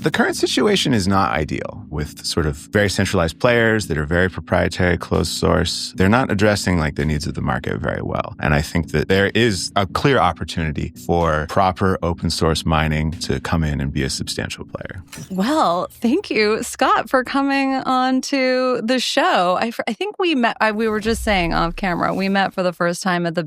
The current situation is not ideal with sort of very centralized players that are very proprietary, closed source. They're not addressing like the needs of the market very well. And I think that there is a clear opportunity for proper open source mining to come in and be a substantial player. Well, thank you, Skot, for coming on to the show. I think we met, we were just saying off camera, we met for the first time at the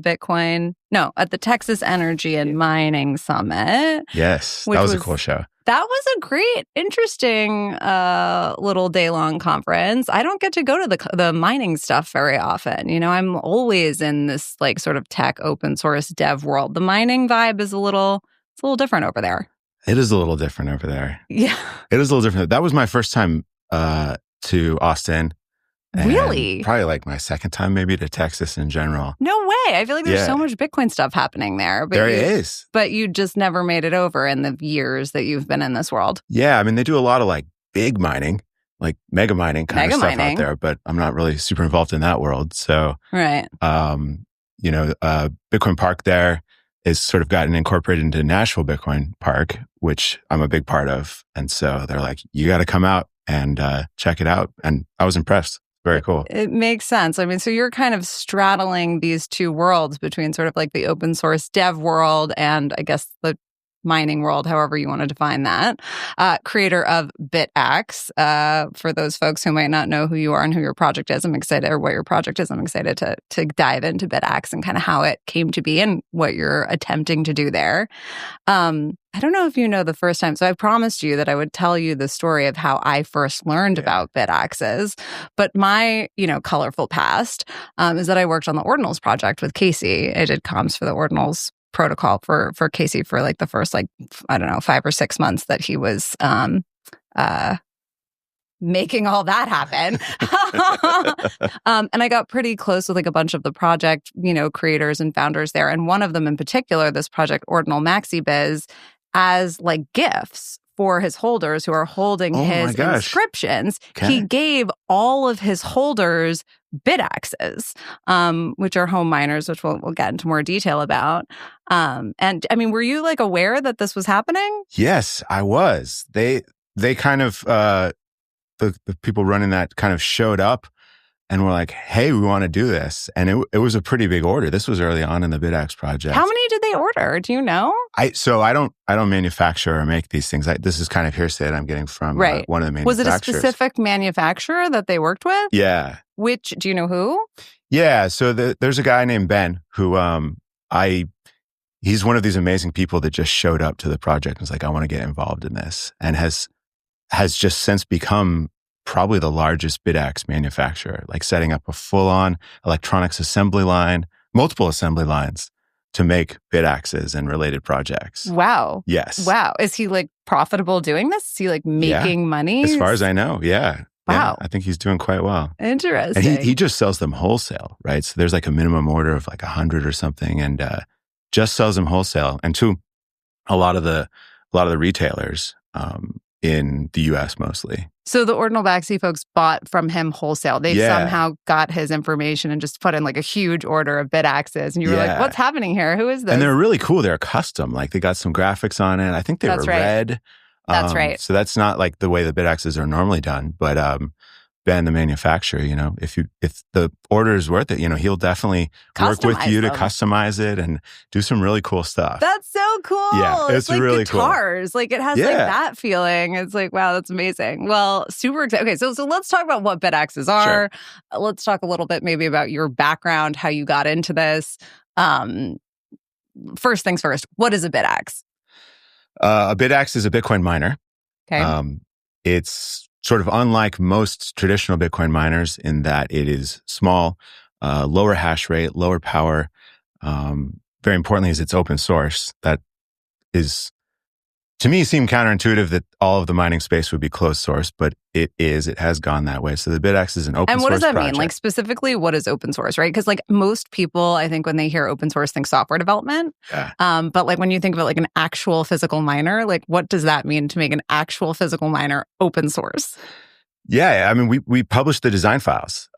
Texas Energy and Mining Summit. Yes, that was a cool show. That was a great, interesting little day-long conference. I don't get to go to the mining stuff very often. You know, I'm always in this like sort of tech open source dev world. The mining vibe is a little different over there. It is a little different over there. Yeah. It is a little different. That was my first time to Austin. Really? Probably like my second time maybe to Texas in general. No way. I feel like there's so much Bitcoin stuff happening there. But there is. But you just never made it over in the years that you've been in this world. Yeah. I mean, they do a lot of like big mining, like mega mining kind of stuff out there, but I'm not really super involved in that world. So, right. Bitcoin Park there is sort of gotten incorporated into Nashville Bitcoin Park, which I'm a big part of. And so they're like, you got to come out and check it out. And I was impressed. Very cool. It makes sense. I mean, so you're kind of straddling these two worlds between sort of like the open source dev world and I guess the mining world, however you want to define that. Creator of Bitaxe. For those folks who might not know who you are and who your project is, I'm excited, or what your project is, I'm excited to dive into Bitaxe and kind of how it came to be and what you're attempting to do there. I don't know if you know the first time. So I promised you that I would tell you the story of how I first learned about Bitaxes. But my, colorful past is that I worked on the Ordinals project with Casey. I did comms for the Ordinals protocol for Casey for like the first 5 or 6 months that he was making all that happen. And I got pretty close with like a bunch of the project, creators and founders there. And one of them in particular, this project Ordinal MaxiBiz, as like gifts for his holders who are holding his inscriptions. Okay. He gave all of his holders Bitaxes, which are home miners, which we'll get into more detail about. And I mean, were you like aware that this was happening? Yes, I was. They kind of, the people running that kind of showed up and were like, hey, we want to do this. And it was a pretty big order. This was early on in the Bitaxe project. How many did they order? Do you know? I don't manufacture or make these things. This is kind of hearsay that I'm getting from one of the manufacturers. Was it a specific manufacturer that they worked with? Yeah. Which, do you know who? Yeah. So there's a guy named Ben who he's one of these amazing people that just showed up to the project and was like, I want to get involved in this, and has just since become probably the largest Bitaxe manufacturer, like setting up a full-on electronics assembly line, multiple assembly lines to make Bitaxes and related projects. Wow. Yes. Wow. Is he like profitable doing this? Is he like making money? As far as I know, yeah. Wow. Yeah, I think he's doing quite well. Interesting. And he just sells them wholesale, right? So there's like a minimum order of like 100 or something, and just sells them wholesale, and to a lot of the retailers in the U.S. mostly. So the Ordinal Baxi folks bought from him wholesale. They somehow got his information and just put in like a huge order of Bitaxes. And you were like, what's happening here? Who is this? And they're really cool. They're custom. Like they got some graphics on it. I think they were red. That's right. So that's not like the way the Bitaxes are normally done. But Ben, the manufacturer, if the order is worth it, he'll definitely work with you to customize it and do some really cool stuff. That's so cool. Yeah, it's like really guitars. Cool. Like it has like that feeling. It's like, wow, that's amazing. Well, super excited. Okay, so let's talk about what Bitaxes are. Sure. Let's talk a little bit maybe about your background, how you got into this. First things first, what is a Bitaxe? A Bitaxe is a Bitcoin miner. Okay. It's sort of unlike most traditional Bitcoin miners in that it is small, lower hash rate, lower power. Very importantly, is it's open source. That is, to me, seemed counterintuitive that all of the mining space would be closed source, but it is. It has gone that way. So the Bitaxe is an open source project. And what does that mean? Like specifically, what is open source, right? Because like most people, I think when they hear open source, think software development. Yeah. But like when you think about like an actual physical miner, like what does that mean to make an actual physical miner open source? Yeah, I mean, we publish the design files.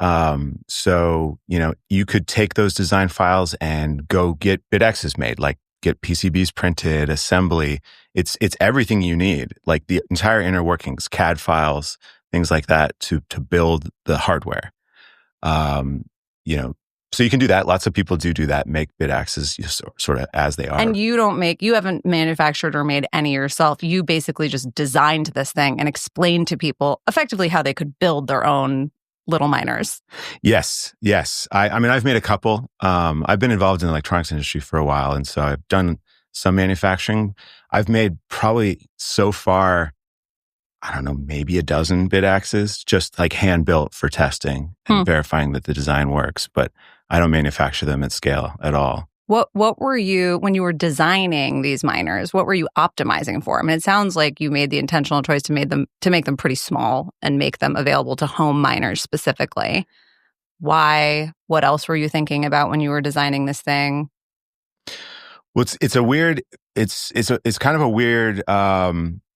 So, you could take those design files and go get Bitaxes made, like get PCBs printed, assembly. It's everything you need, like the entire inner workings, CAD files, things like that to build the hardware. You know, so you can do that. Lots of people do that, make Bitaxes sort of as they are. And you haven't manufactured or made any yourself. You basically just designed this thing and explained to people effectively how they could build their own little miners. Yes. I mean, I've made a couple. I've been involved in the electronics industry for a while, and so I've done some manufacturing. I've made probably so far, I don't know, maybe a dozen Bitaxes, just like hand built for testing and verifying that the design works. But I don't manufacture them at scale at all. What were you, when you were designing these miners, what were you optimizing for? I mean, it sounds like you made the intentional choice to make them pretty small and make them available to home miners specifically. Why? What else were you thinking about when you were designing this thing? Well, it's kind of a weird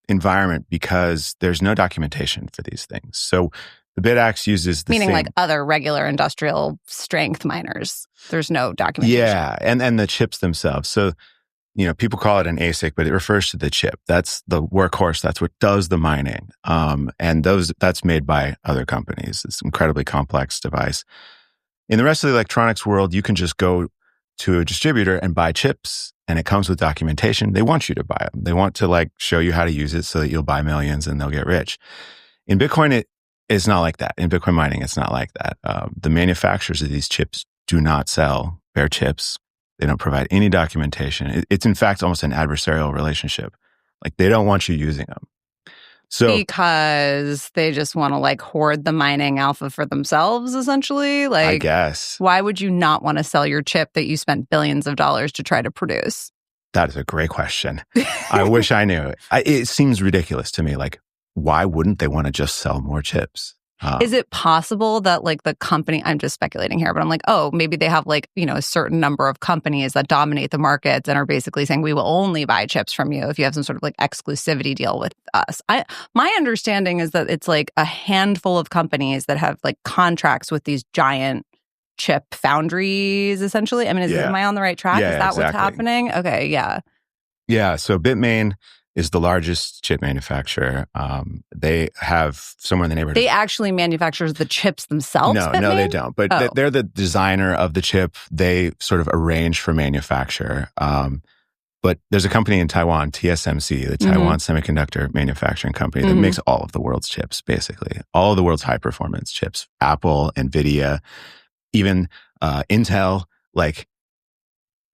environment because there's no documentation for these things. So the Bitaxe uses the Meaning same, like other regular industrial strength miners. There's no documentation. Yeah, and the chips themselves. So, you know, people call it an ASIC, but it refers to the chip. That's the workhorse. That's what does the mining. And that's made by other companies. It's an incredibly complex device. In the rest of the electronics world, you can just go to a distributor and buy chips, and it comes with documentation. They want you to buy them. They want to like show you how to use it so that you'll buy millions and they'll get rich. In Bitcoin, it's not like that. In Bitcoin mining, it's not like that. The manufacturers of these chips do not sell their chips. They don't provide any documentation. It's in fact almost an adversarial relationship. Like they don't want you using them. So because they just want to like hoard the mining alpha for themselves, essentially. Like, I guess. Why would you not want to sell your chip that you spent billions of dollars to try to produce? That is a great question. I wish I knew. It seems ridiculous to me. Like, why wouldn't they want to just sell more chips? Is it possible that like the company, I'm just speculating here, but I'm like, oh, maybe they have like, you know, a certain number of companies that dominate the markets and are basically saying we will only buy chips from you if you have some sort of like exclusivity deal with us. My understanding is that it's like a handful of companies that have like contracts with these giant chip foundries, essentially. I mean, am I on the right track? Yeah, is that exactly. what's happening? Okay, yeah. Yeah, so Bitmain is the largest chip manufacturer. They have somewhere in the neighborhood. They actually manufacture the chips themselves? No, they don't. But they're the designer of the chip. They sort of arrange for manufacture. But there's a company in Taiwan, TSMC, the Taiwan Semiconductor Manufacturing Company, that makes all of the world's chips, basically. All of the world's high-performance chips. Apple, NVIDIA, even Intel, like...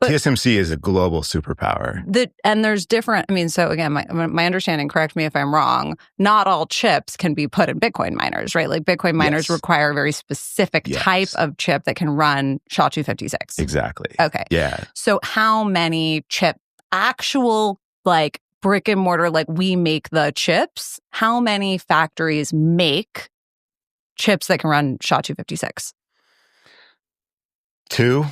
But TSMC is a global superpower. And there's different, I mean, so again, my understanding, correct me if I'm wrong, not all chips can be put in Bitcoin miners, right? Like Bitcoin miners require a very specific type of chip that can run SHA-256. Exactly. Okay. Yeah. So how many actual like brick and mortar, like we make the chips, how many factories make chips that can run SHA-256? 2.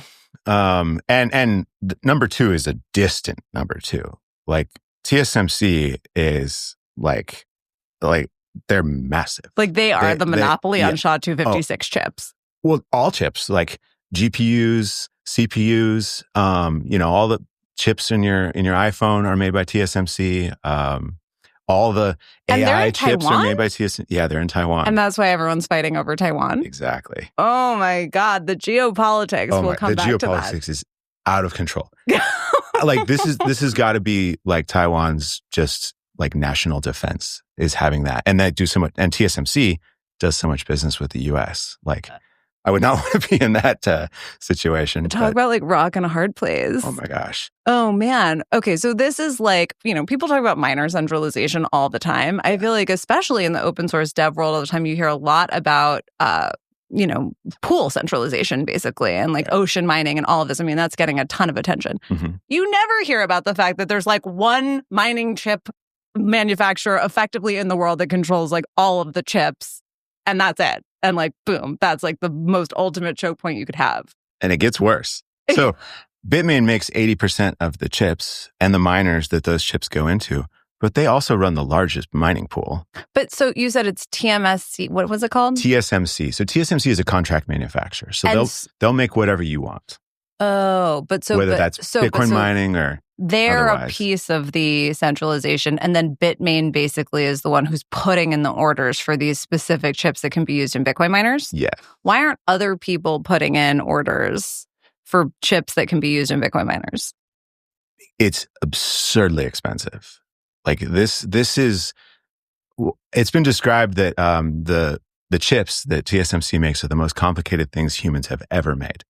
And number 2 is a distant number 2. Like TSMC is like they're massive. Like they are the monopoly on SHA-256 chips. Well, all chips, like GPUs, CPUs, all the chips in your iPhone are made by TSMC. All the AI chips are made by TSMC. Yeah, they're in Taiwan. And that's why everyone's fighting over Taiwan? Exactly. Oh my God, the geopolitics will come back to that. The geopolitics is out of control. Like this has got to be like Taiwan's just like national defense is having that. And they do so much, and TSMC does so much business with the US. Like I would not want to be in that situation. Talk about like rock and a hard place. Oh my gosh. Oh man. Okay. So this is like, people talk about miner centralization all the time. I feel like especially in the open source dev world all the time, you hear a lot about, pool centralization basically and like ocean mining and all of this. I mean, that's getting a ton of attention. Mm-hmm. You never hear about the fact that there's like one mining chip manufacturer effectively in the world that controls like all of the chips and that's it. And like, boom, that's like the most ultimate choke point you could have. And it gets worse. So Bitmain makes 80% of the chips and the miners that those chips go into, but they also run the largest mining pool. But so you said it's TMSC. What was it called? TSMC. So TSMC is a contract manufacturer. So they'll make whatever you want. whether that's Bitcoin mining or they're otherwise. A piece of the centralization, and then Bitmain basically is the one who's putting in the orders for these specific chips that can be used in Bitcoin miners. Yeah. Why aren't other people putting in orders for chips that can be used in Bitcoin miners? It's absurdly expensive. Like this is, it's been described that the chips that TSMC makes are the most complicated things humans have ever made.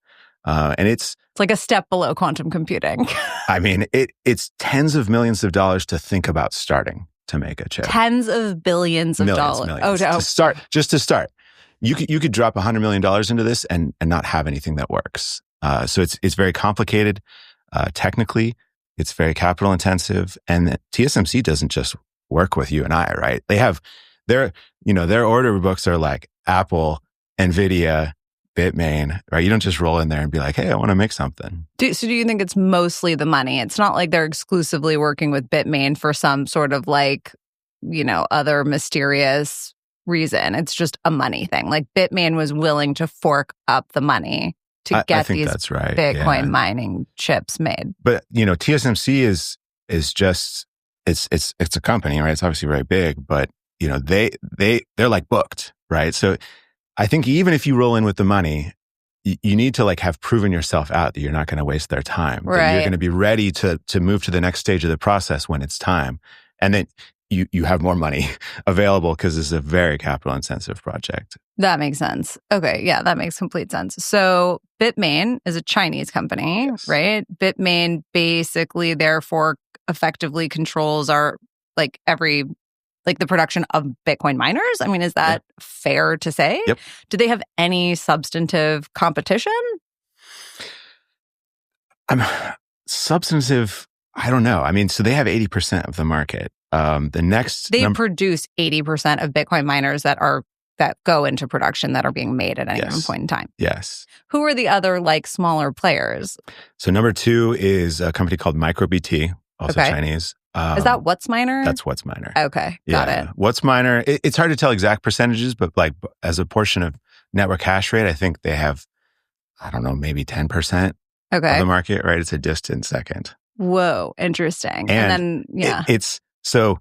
And it's like a step below quantum computing. I mean, it's tens of millions of dollars to think about starting to make a chip. Tens of billions of dollars. Millions. To start. You could drop $100 million into this and not have anything that works. So it's very complicated. Technically, it's very capital intensive. And TSMC doesn't just work with you and I, right? They have their order books are like Apple, NVIDIA, Bitmain, right? You don't just roll in there and be like, hey, I want to make something. So do you think it's mostly the money? It's not like they're exclusively working with Bitmain for some sort of like, other mysterious reason. It's just a money thing. Like Bitmain was willing to fork up the money to get these that's right. Bitcoin mining chips made. But, TSMC is just, it's a company, right? It's obviously very big, but, they're like booked, right? So I think even if you roll in with the money, you need to like have proven yourself out that you're not going to waste their time. Right. That you're going to be ready to move to the next stage of the process when it's time. And then you have more money available because this is a very capital intensive project. That makes sense. Okay. Yeah, that makes complete sense. So Bitmain is a Chinese company, Yes. right? Bitmain basically therefore effectively controls the production of Bitcoin miners. I mean, is that fair to say? Yep. Do they have any substantive competition? Substantive, I don't know. I mean, so they have 80% of the market. They produce 80% of Bitcoin miners that go into production that are being made at any given point in time. Yes. Who are the other smaller players? So number 2 is a company called MicroBT, also Chinese. Is that WhatsMiner? That's WhatsMiner. Okay, got it. WhatsMiner, it's hard to tell exact percentages, but like as a portion of network hash rate, I think they have, I don't know, maybe 10% of the market, right? It's a distant second. Whoa, interesting. And then, it's so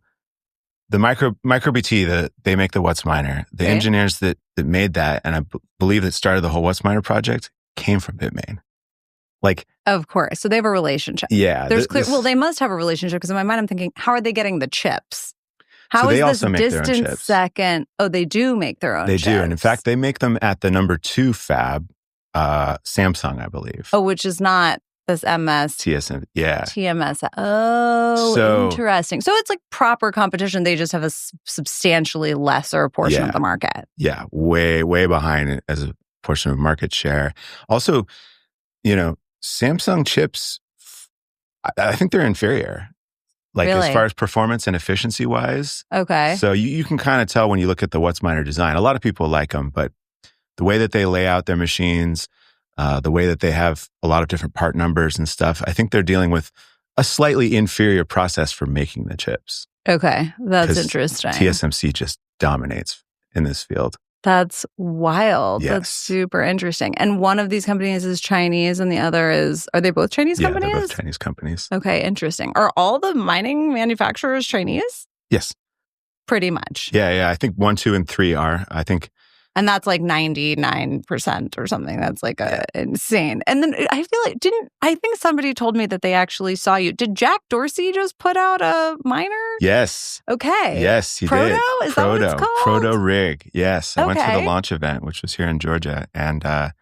the MicroBT, they make the WhatsMiner. The engineers that made that, and I believe that started the whole WhatsMiner project, came from Bitmain. Of course. So they have a relationship. Yeah. Well, they must have a relationship because in my mind, I'm thinking, how are they getting the chips? How is this also make distant their own chips. second? Oh, they do make their own chips. They do. And in fact, they make them at the number 2 fab, Samsung, I believe. Oh, which is not this MS. TSMC. Yeah. TMS. Oh, interesting. So it's like proper competition. They just have a substantially lesser portion of the market. Yeah. Way, way behind as a portion of market share. Also, Samsung chips, I think they're inferior, as far as performance and efficiency wise. Okay. So you can kind of tell when you look at the WhatsMiner design. A lot of people like them, but the way that they lay out their machines, the way that they have a lot of different part numbers and stuff, I think they're dealing with a slightly inferior process for making the chips. Okay, that's interesting. TSMC just dominates in this field. That's wild. Yes. That's super interesting. And one of these companies is Chinese and the other are they both Chinese companies? Yeah, they're both Chinese companies. Okay, interesting. Are all the mining manufacturers Chinese? Yes. Pretty much. Yeah. I think 1, 2, and 3 are. I think. And that's like 99% or something. That's like insane. And then I feel like, I think somebody told me that they actually saw you. Did Jack Dorsey just put out a miner? Yes. Okay. Yes, he Proto? did. Is that what it's called? Proto Rig. Yes. I went to the launch event, which was here in Georgia. And I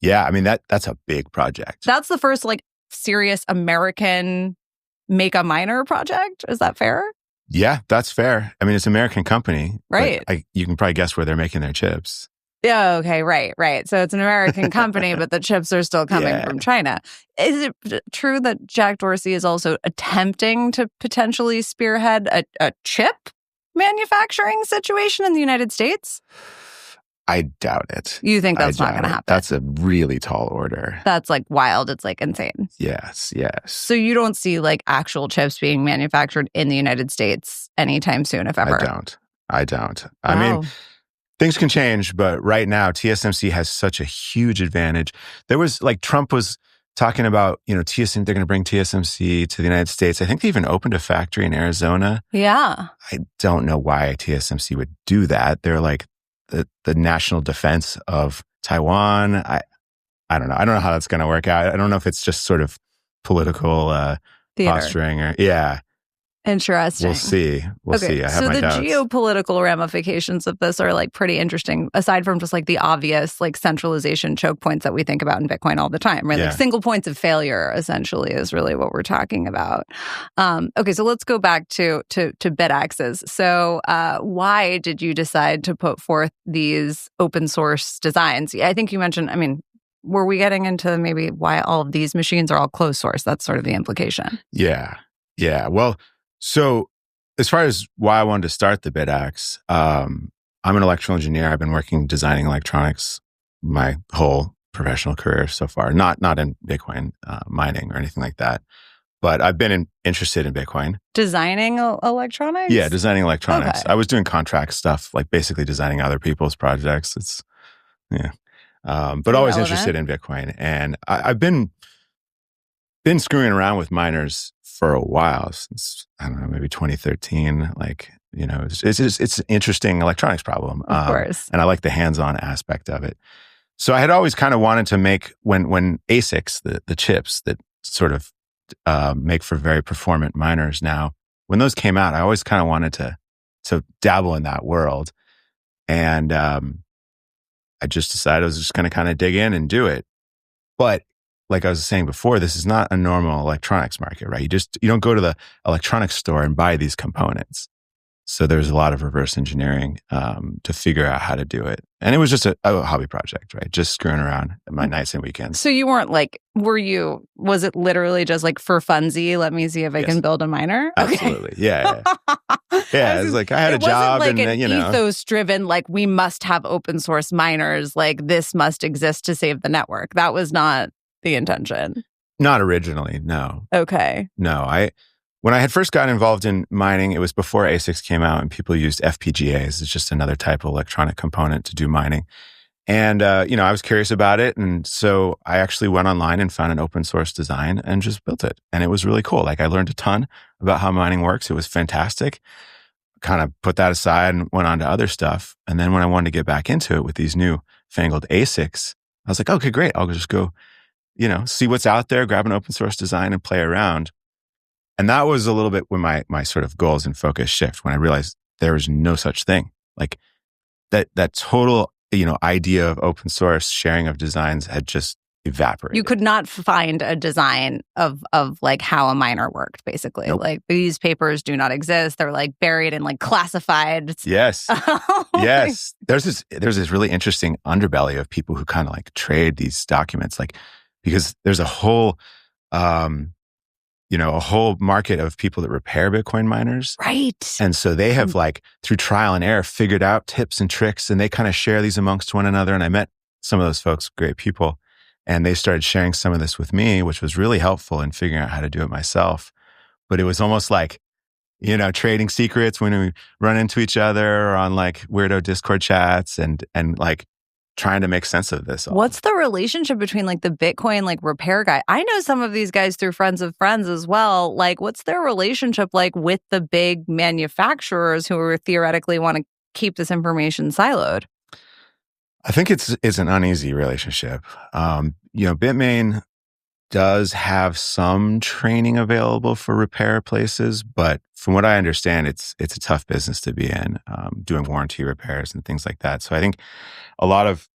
mean, that's a big project. That's the first serious American make a miner project. Is that fair? Yeah, that's fair. I mean, it's an American company. Right. You can probably guess where they're making their chips. Yeah, okay, right. So it's an American company, but the chips are still coming from China. Is it true that Jack Dorsey is also attempting to potentially spearhead a chip manufacturing situation in the United States? I doubt it. You think that's not going to happen? That's a really tall order. That's wild. It's insane. Yes. So you don't see actual chips being manufactured in the United States anytime soon, if ever? I don't. Wow. I mean, Things can change, but right now TSMC has such a huge advantage. There was like Trump was talking about, TSMC, they're going to bring TSMC to the United States. I think they even opened a factory in Arizona. Yeah. I don't know why TSMC would do that. They're like the national defense of Taiwan. I don't know. I don't know how that's going to work out. I don't know if it's just sort of political posturing or Interesting. We'll see. We'll see. I have so my the doubts. Geopolitical ramifications of this are like pretty interesting, aside from just like the obvious like centralization choke points that we think about in Bitcoin all the time, right? Like single points of failure essentially is really what we're talking about. Okay, so let's go back to Bitaxes. So why did you decide to put forth these open source designs? I think you mentioned, were we getting into maybe why all of these machines are all closed source? That's sort of the implication. Yeah. Well, so as far as why I wanted to start the Bitaxe, I'm an electrical engineer. I've been designing electronics my whole professional career so far. Not in Bitcoin mining or anything like that, but I've been interested in Bitcoin. Designing electronics? Yeah, designing electronics. Okay. I was doing contract stuff, like basically designing other people's projects. But always interested in Bitcoin, and I've been screwing around with miners for a while, since, I don't know, maybe 2013. Like, it's an interesting electronics problem. Of course. And I like the hands-on aspect of it. So I had always kind of wanted to make, when ASICs, the chips that sort of make for very performant miners now, when those came out, I always kind of wanted to dabble in that world. And I just decided I was just going to kind of dig in and do it. But like I was saying before, this is not a normal electronics market, right? You don't go to the electronics store and buy these components. So there's a lot of reverse engineering to figure out how to do it. And it was just a hobby project, right? Just screwing around at my nights and weekends. So you weren't like, was it literally just like for funsie, let me see if I can build a miner? Absolutely. Okay. Yeah. Yeah, it's like I had a job like and, an ethos driven, like we must have open source miners, like this must exist to save the network. That was not the intention. Not originally, no. Okay. No, when I had first gotten involved in mining, it was before ASICs came out and people used FPGAs. It's just another type of electronic component to do mining. And, I was curious about it. And so I actually went online and found an open source design and just built it. And it was really cool. Like I learned a ton about how mining works. It was fantastic. Kind of put that aside and went on to other stuff. And then when I wanted to get back into it with these new fangled ASICs, I was like, okay, great. I'll just go, see what's out there, grab an open source design and play around. And that was a little bit when my sort of goals and focus shift, when I realized there was no such thing. Like that total, idea of open source sharing of designs had just evaporated. You could not find a design of like how a miner worked, basically. Nope. Like these papers do not exist. They're like buried and like classified. Yes. Yes. There's this really interesting underbelly of people who kind of like trade these documents, like, because there's a whole a whole market of people that repair Bitcoin miners. Right. And so they have like through trial and error figured out tips and tricks, and they kind of share these amongst one another. And I met some of those folks, great people, and they started sharing some of this with me, which was really helpful in figuring out how to do it myself. But it was almost like, trading secrets when we run into each other or on like weirdo Discord chats and like trying to make sense of this all. What's the relationship between like the Bitcoin like repair guy? I know some of these guys through friends of friends as well. Like what's their relationship like with the big manufacturers who are theoretically want to keep this information siloed? I think it's an uneasy relationship. Bitmain does have some training available for repair places, but from what I understand, it's a tough business to be in, doing warranty repairs and things like that. So I think a lot of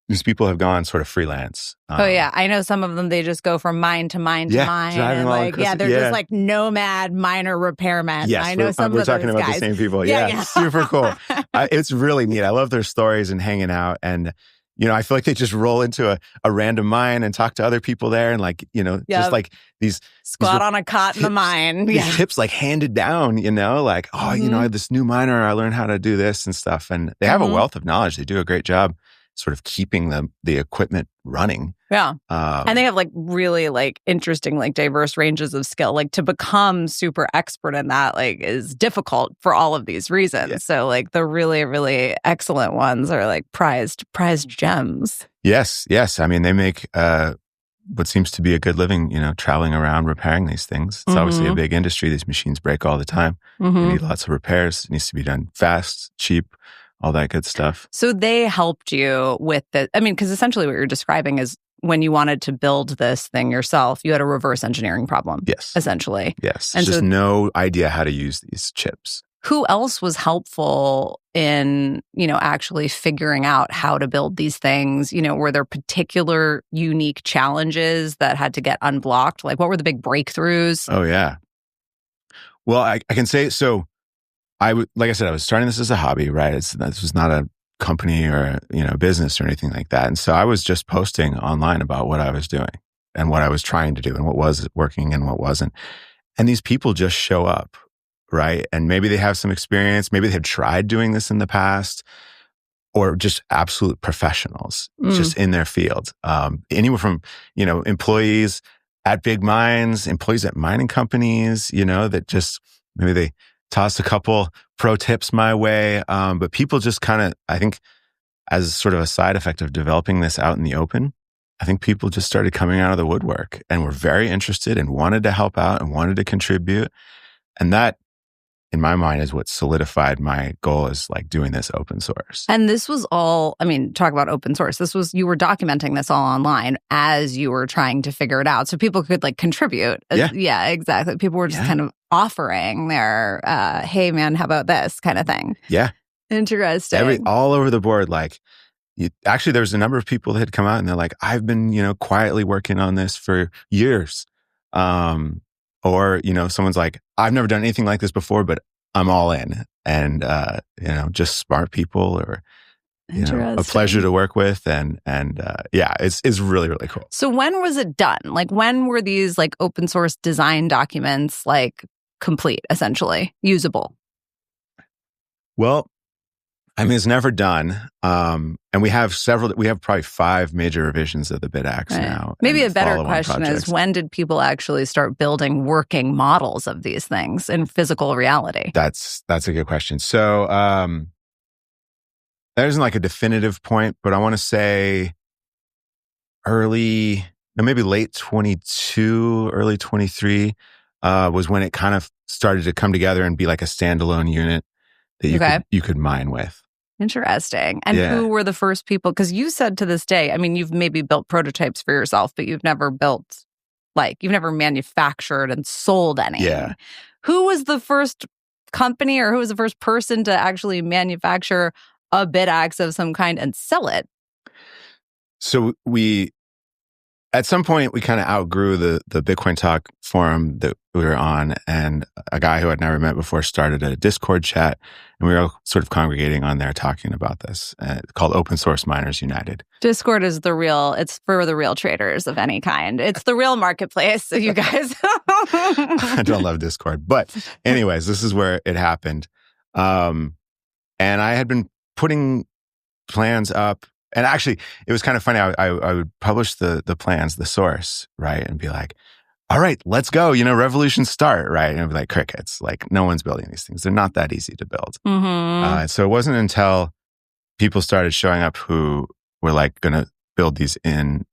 these people have gone sort of freelance. I know some of them, they just go from mine to mine to mine. And like, they're just like nomad miner repairmen. Yes, I know some we're of talking those about guys. the same people. Yeah. Super cool. It's really neat. I love their stories and hanging out. And, I feel like they just roll into a random mine and talk to other people there. And like, just like these squat on a cot in the mine. These tips like handed down, like, I have this new miner. I learned how to do this and stuff. And they have a wealth of knowledge. They do a great job. sort of keeping the equipment running. Yeah. And they have like really like interesting, like diverse ranges of skill. Like to become super expert in that like is difficult for all of these reasons. Yeah. So like the really, really excellent ones are like prized gems. Yes. I mean, they make what seems to be a good living, traveling around repairing these things. It's obviously a big industry. These machines break all the time. You need lots of repairs. It needs to be done fast, cheap, all that good stuff. So they helped you with the, I mean, because essentially what you're describing is when you wanted to build this thing yourself, you had a reverse engineering problem. Yes. Essentially. Yes. And just no idea how to use these chips. Who else was helpful in, actually figuring out how to build these things? Were there particular unique challenges that had to get unblocked? Like what were the big breakthroughs? Oh, yeah. Well, I can say, so like I said, I was starting this as a hobby, right? This was not a company or, business or anything like that. And so I was just posting online about what I was doing and what I was trying to do and what was working and what wasn't. And these people just show up, right? And maybe they have some experience. Maybe they've tried doing this in the past, or just absolute professionals just in their field. Anywhere from, employees at big mines, employees at mining companies, that just, maybe they tossed a couple pro tips my way. But people just kind of, I think, as sort of a side effect of developing this out in the open, I think people just started coming out of the woodwork and were very interested and wanted to help out and wanted to contribute. And that, in my mind, is what solidified my goal is like doing this open source. And this was all, I mean, talk about open source. You were documenting this all online as you were trying to figure it out. So people could like contribute. Yeah, exactly. People were just kind of offering their, hey man, how about this kind of thing. Yeah. Interesting. All over the board. Like actually there was a number of people that had come out and they're like, I've been, quietly working on this for years. Or, someone's like, I've never done anything like this before, but I'm all in. And, just smart people or, a pleasure to work with. And yeah, it's really, really cool. So when was it done? Like when were these like open source design documents like complete, essentially, usable? Well, I mean, it's never done. And we have probably 5 major revisions of the Bitaxe now. Maybe a better question is, when did people actually start building working models of these things in physical reality? That's a good question. So there isn't like a definitive point, but I want to say maybe late 22, early 23 was when it kind of started to come together and be like a standalone unit that you could mine with. Interesting. And who were the first people? Because you said to this day, I mean, you've maybe built prototypes for yourself, but you've never you've never manufactured and sold any. Yeah. Who was the first company or who was the first person to actually manufacture a Bitaxe of some kind and sell it? So at some point, we kind of outgrew the Bitcoin Talk forum that we were on, and a guy who I'd never met before started a Discord chat, and we were all sort of congregating on there talking about this, called Open Source Miners United. Discord is it's for the real traders of any kind. It's the real marketplace, so you guys. I don't love Discord. But anyways, this is where it happened. And I had been putting plans up. And actually, it was kind of funny. I would publish the plans, the source, right? And be like, all right, let's go, revolution start, right? And it'd be like crickets. Like, no one's building these things. They're not that easy to build. So it wasn't until people started showing up who were like going to build these in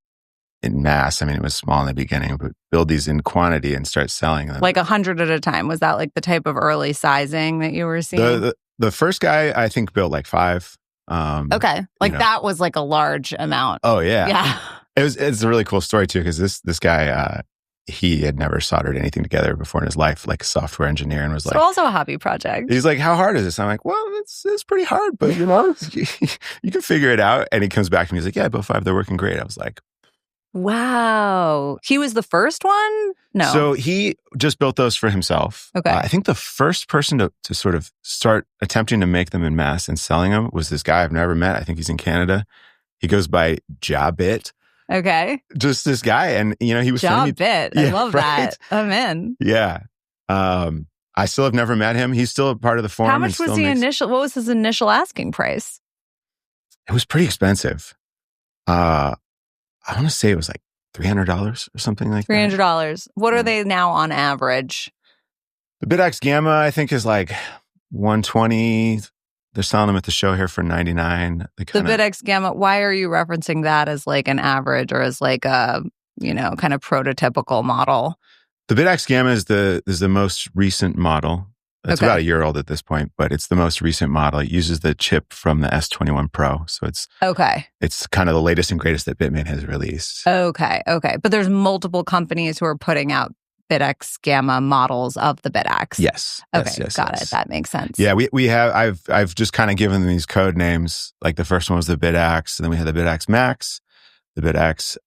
mass. I mean, it was small in the beginning, but build these in quantity and start selling them. Like 100 at a time. Was that like the type of early sizing that you were seeing? The first guy, I think, built like 5. Okay. That was like a large amount. Oh yeah. Yeah. It's a really cool story too, because this guy, he had never soldered anything together before in his life, like a software engineer, and was like, also a hobby project. He's like, how hard is this? I'm like, well, it's pretty hard, but you can figure it out. And he comes back to me, he's like, yeah, I built 5, they're working great. I was like, wow. He was the first one? No. So he just built those for himself. Okay. I think the first person to sort of start attempting to make them in mass and selling them was this guy I've never met. I think he's in Canada. He goes by Jabit. Okay. Just this guy. And, he was Jabit. I love that. I'm in. Yeah. I still have never met him. He's still a part of the forum. How much was what was his initial asking price? It was pretty expensive. I want to say it was like $300 or something like that. $300. What are they now on average? The Bitaxe Gamma, I think, is like 120. They're selling them at the show here for 99. The Bitaxe Gamma, why are you referencing that as like an average or as like a, kind of prototypical model? The Bitaxe Gamma is the most recent model. It's about a year old at this point, but it's the most recent model. It uses the chip from the S21 Pro. So it's kind of the latest and greatest that Bitmain has released. Okay. But there's multiple companies who are putting out Bitaxe Gamma models of the Bitaxe. Yes. Okay, yes, got it. That makes sense. Yeah, we have. I've just kind of given them these code names. Like the first one was the Bitaxe, and then we had the Bitaxe Max, the Bitaxe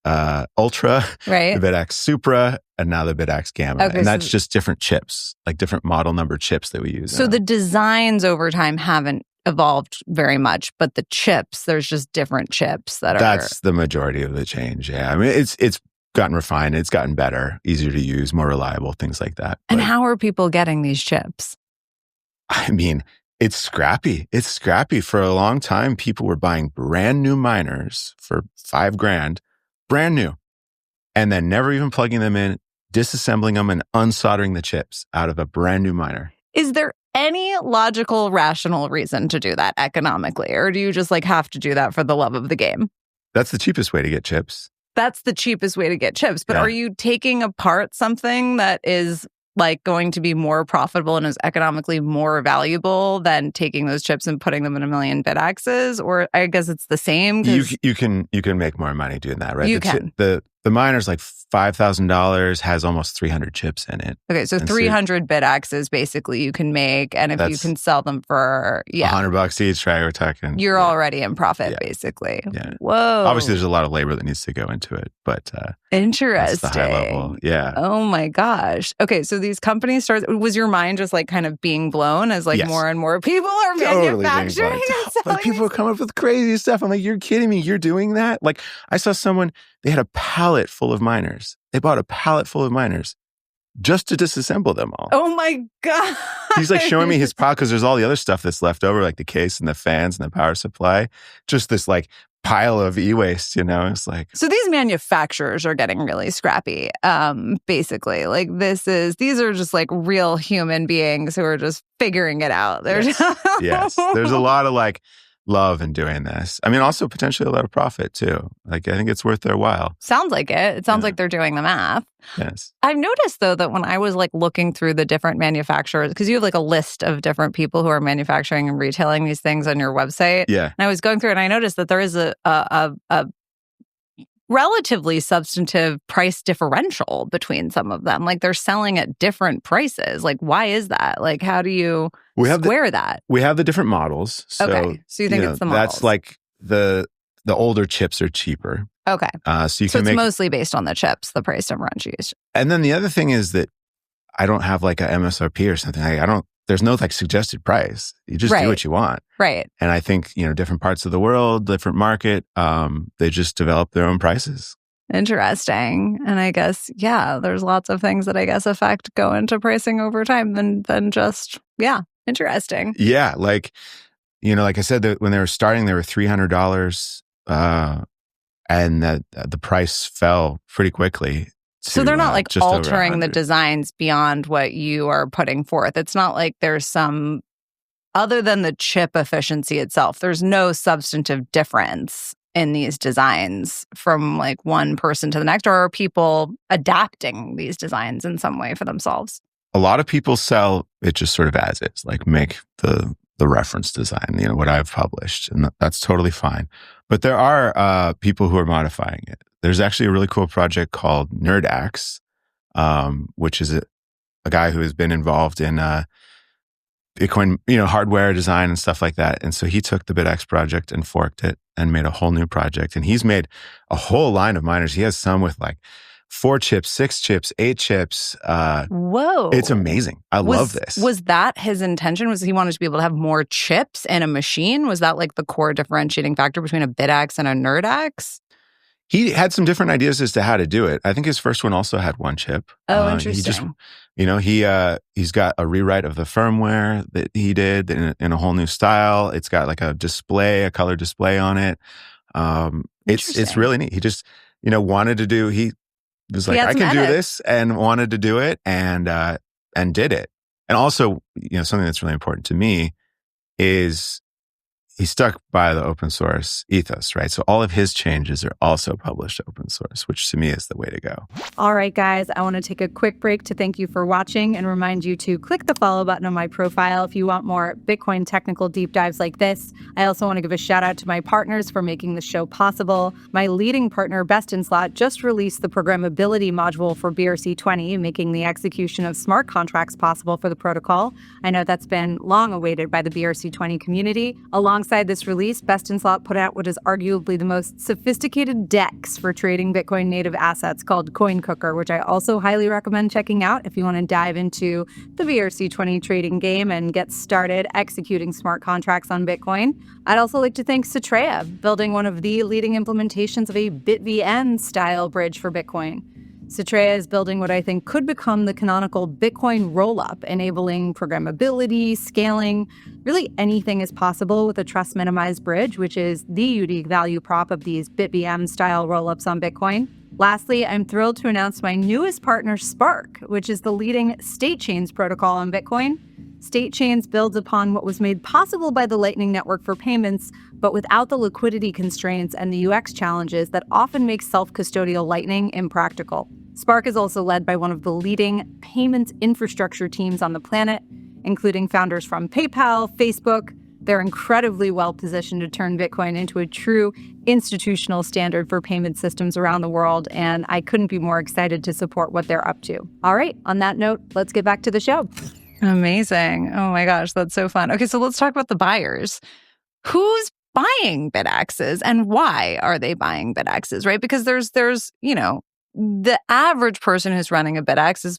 Ultra, right? The Bitaxe Supra, and now the Bitaxe Gamma. Okay, and that's just different chips, like different model number chips that we use. So the designs over time haven't evolved very much, but the chips, there's just different chips that are. That's the majority of the change. Yeah, I mean it's gotten refined, it's gotten better, easier to use, more reliable, things like that. And how are people getting these chips? I mean, it's scrappy. It's scrappy. For a long time, people were buying brand new miners for $5,000, brand new, and then never even plugging them in, disassembling them and unsoldering the chips out of a brand new miner. Is there any logical, rational reason to do that economically? Or do you just like have to do that for the love of the game? That's the cheapest way to get chips. That's the cheapest way to get chips. But are you taking apart something that is like going to be more profitable and is economically more valuable than taking those chips and putting them in a million Bitaxes? Or I guess it's the same. You can make more money doing that, right? You can. The miner's like $5,000, has almost 300 chips in it. Okay, so 300 Bitaxes basically you can make, and if you can sell them for $100 each, right? We're talking. You're already in profit, basically. Yeah. Whoa. Obviously, there's a lot of labor that needs to go into it, but interesting. That's the high level. Yeah. Oh my gosh. Okay, so these companies was your mind just like kind of being blown as like more and more people are manufacturing and selling? Like people are coming up with crazy stuff. I'm like, you're kidding me? You're doing that? Like I saw someone, they had a pallet full of miners. They bought a pallet full of miners just to disassemble them all. Oh my God. He's like showing me his pile because there's all the other stuff that's left over, like the case and the fans and the power supply. Just this like pile of e-waste, It's like. So these manufacturers are getting really scrappy, basically. Like these are just like real human beings who are just figuring it out. Yes. There's a lot of like love in doing this. I mean, also potentially a lot of profit too. Like I think it's worth their while. Sounds like it. It sounds like they're doing the math. Yes. I've noticed though that when I was like looking through the different manufacturers, because you have like a list of different people who are manufacturing and retailing these things on your website. Yeah. And I was going through and I noticed that there is a relatively substantive price differential between some of them. Like they're selling at different prices. Like why is that? Like how do you square that? We have the different models. So, okay. So you think it's the models. That's like the older chips are cheaper. Okay. So it's mostly based on the chips, the price differentiation. And then the other thing is that I don't have like a MSRP or something. There's no like suggested price. You just do what you want. Right. And I think, different parts of the world, different market, they just develop their own prices. Interesting. And I guess, there's lots of things that I guess go into pricing over time than just, interesting. Yeah. Like, like I said, when they were starting, they were $300 and the price fell pretty quickly. So they're not like altering the designs beyond what you are putting forth. It's not like there's some, other than the chip efficiency itself, there's no substantive difference in these designs from like one person to the next, or are people adapting these designs in some way for themselves? A lot of people sell it just sort of as is, like make the reference design, what I've published, and that's totally fine. But there are people who are modifying it. There's actually a really cool project called Nerdaxe, which is a guy who has been involved in Bitcoin, hardware design and stuff like that. And so he took the Bitaxe project and forked it and made a whole new project. And he's made a whole line of miners. He has some with like 4 chips, 6 chips, 8 chips. Whoa. It's amazing. I love this. Was that his intention? Was he wanted to be able to have more chips in a machine? Was that like the core differentiating factor between a Bitaxe and a Nerdaxe? He had some different ideas as to how to do it. I think his first one also had one chip. Oh, He just, interesting. he's got a rewrite of the firmware that he did in a whole new style. It's got like a color display on it. It's Interesting. really neat. He just, wanted to do. He was He like, had I some can do edits. this, and wanted to do it, and did it. And also, something that's really important to me is he stuck by the open source ethos, right? So all of his changes are also published open source, which to me is the way to go. All right, guys, I want to take a quick break to thank you for watching and remind you to click the follow button on my profile if you want more Bitcoin technical deep dives like this. I also want to give a shout out to my partners for making the show possible. My leading partner, Best in Slot, just released the programmability module for BRC20, making the execution of smart contracts possible for the protocol. I know that's been long awaited by the BRC20 community. Alongside this release, Best in Slot put out what is arguably the most sophisticated DEX for trading Bitcoin native assets called Coin Cooker, which I also highly recommend checking out if you want to dive into the BRC20 trading game and get started executing smart contracts on Bitcoin. I'd also like to thank Centralization, building one of the leading implementations of a BitVN style bridge for Bitcoin. Centralization is building what I think could become the canonical Bitcoin rollup, enabling programmability, scaling. Really anything is possible with a trust minimized bridge, which is the unique value prop of these BitVM style rollups on Bitcoin. Lastly, I'm thrilled to announce my newest partner, Spark, which is the leading state chains protocol on Bitcoin. State chains builds upon what was made possible by the Lightning Network for payments, but without the liquidity constraints and the UX challenges that often make self-custodial Lightning impractical. Spark is also led by one of the leading payments infrastructure teams on the planet, including founders from PayPal, Facebook. They're incredibly well positioned to turn Bitcoin into a true institutional standard for payment systems around the world, and I couldn't be more excited to support what they're up to. All right, on that note, let's get back to the show. Amazing. Oh my gosh, that's so fun. Okay, so let's talk about the buyers. Who's buying Bitaxes and why are they buying Bitaxes, right? Because there's the average person who's running a Bitaxe is,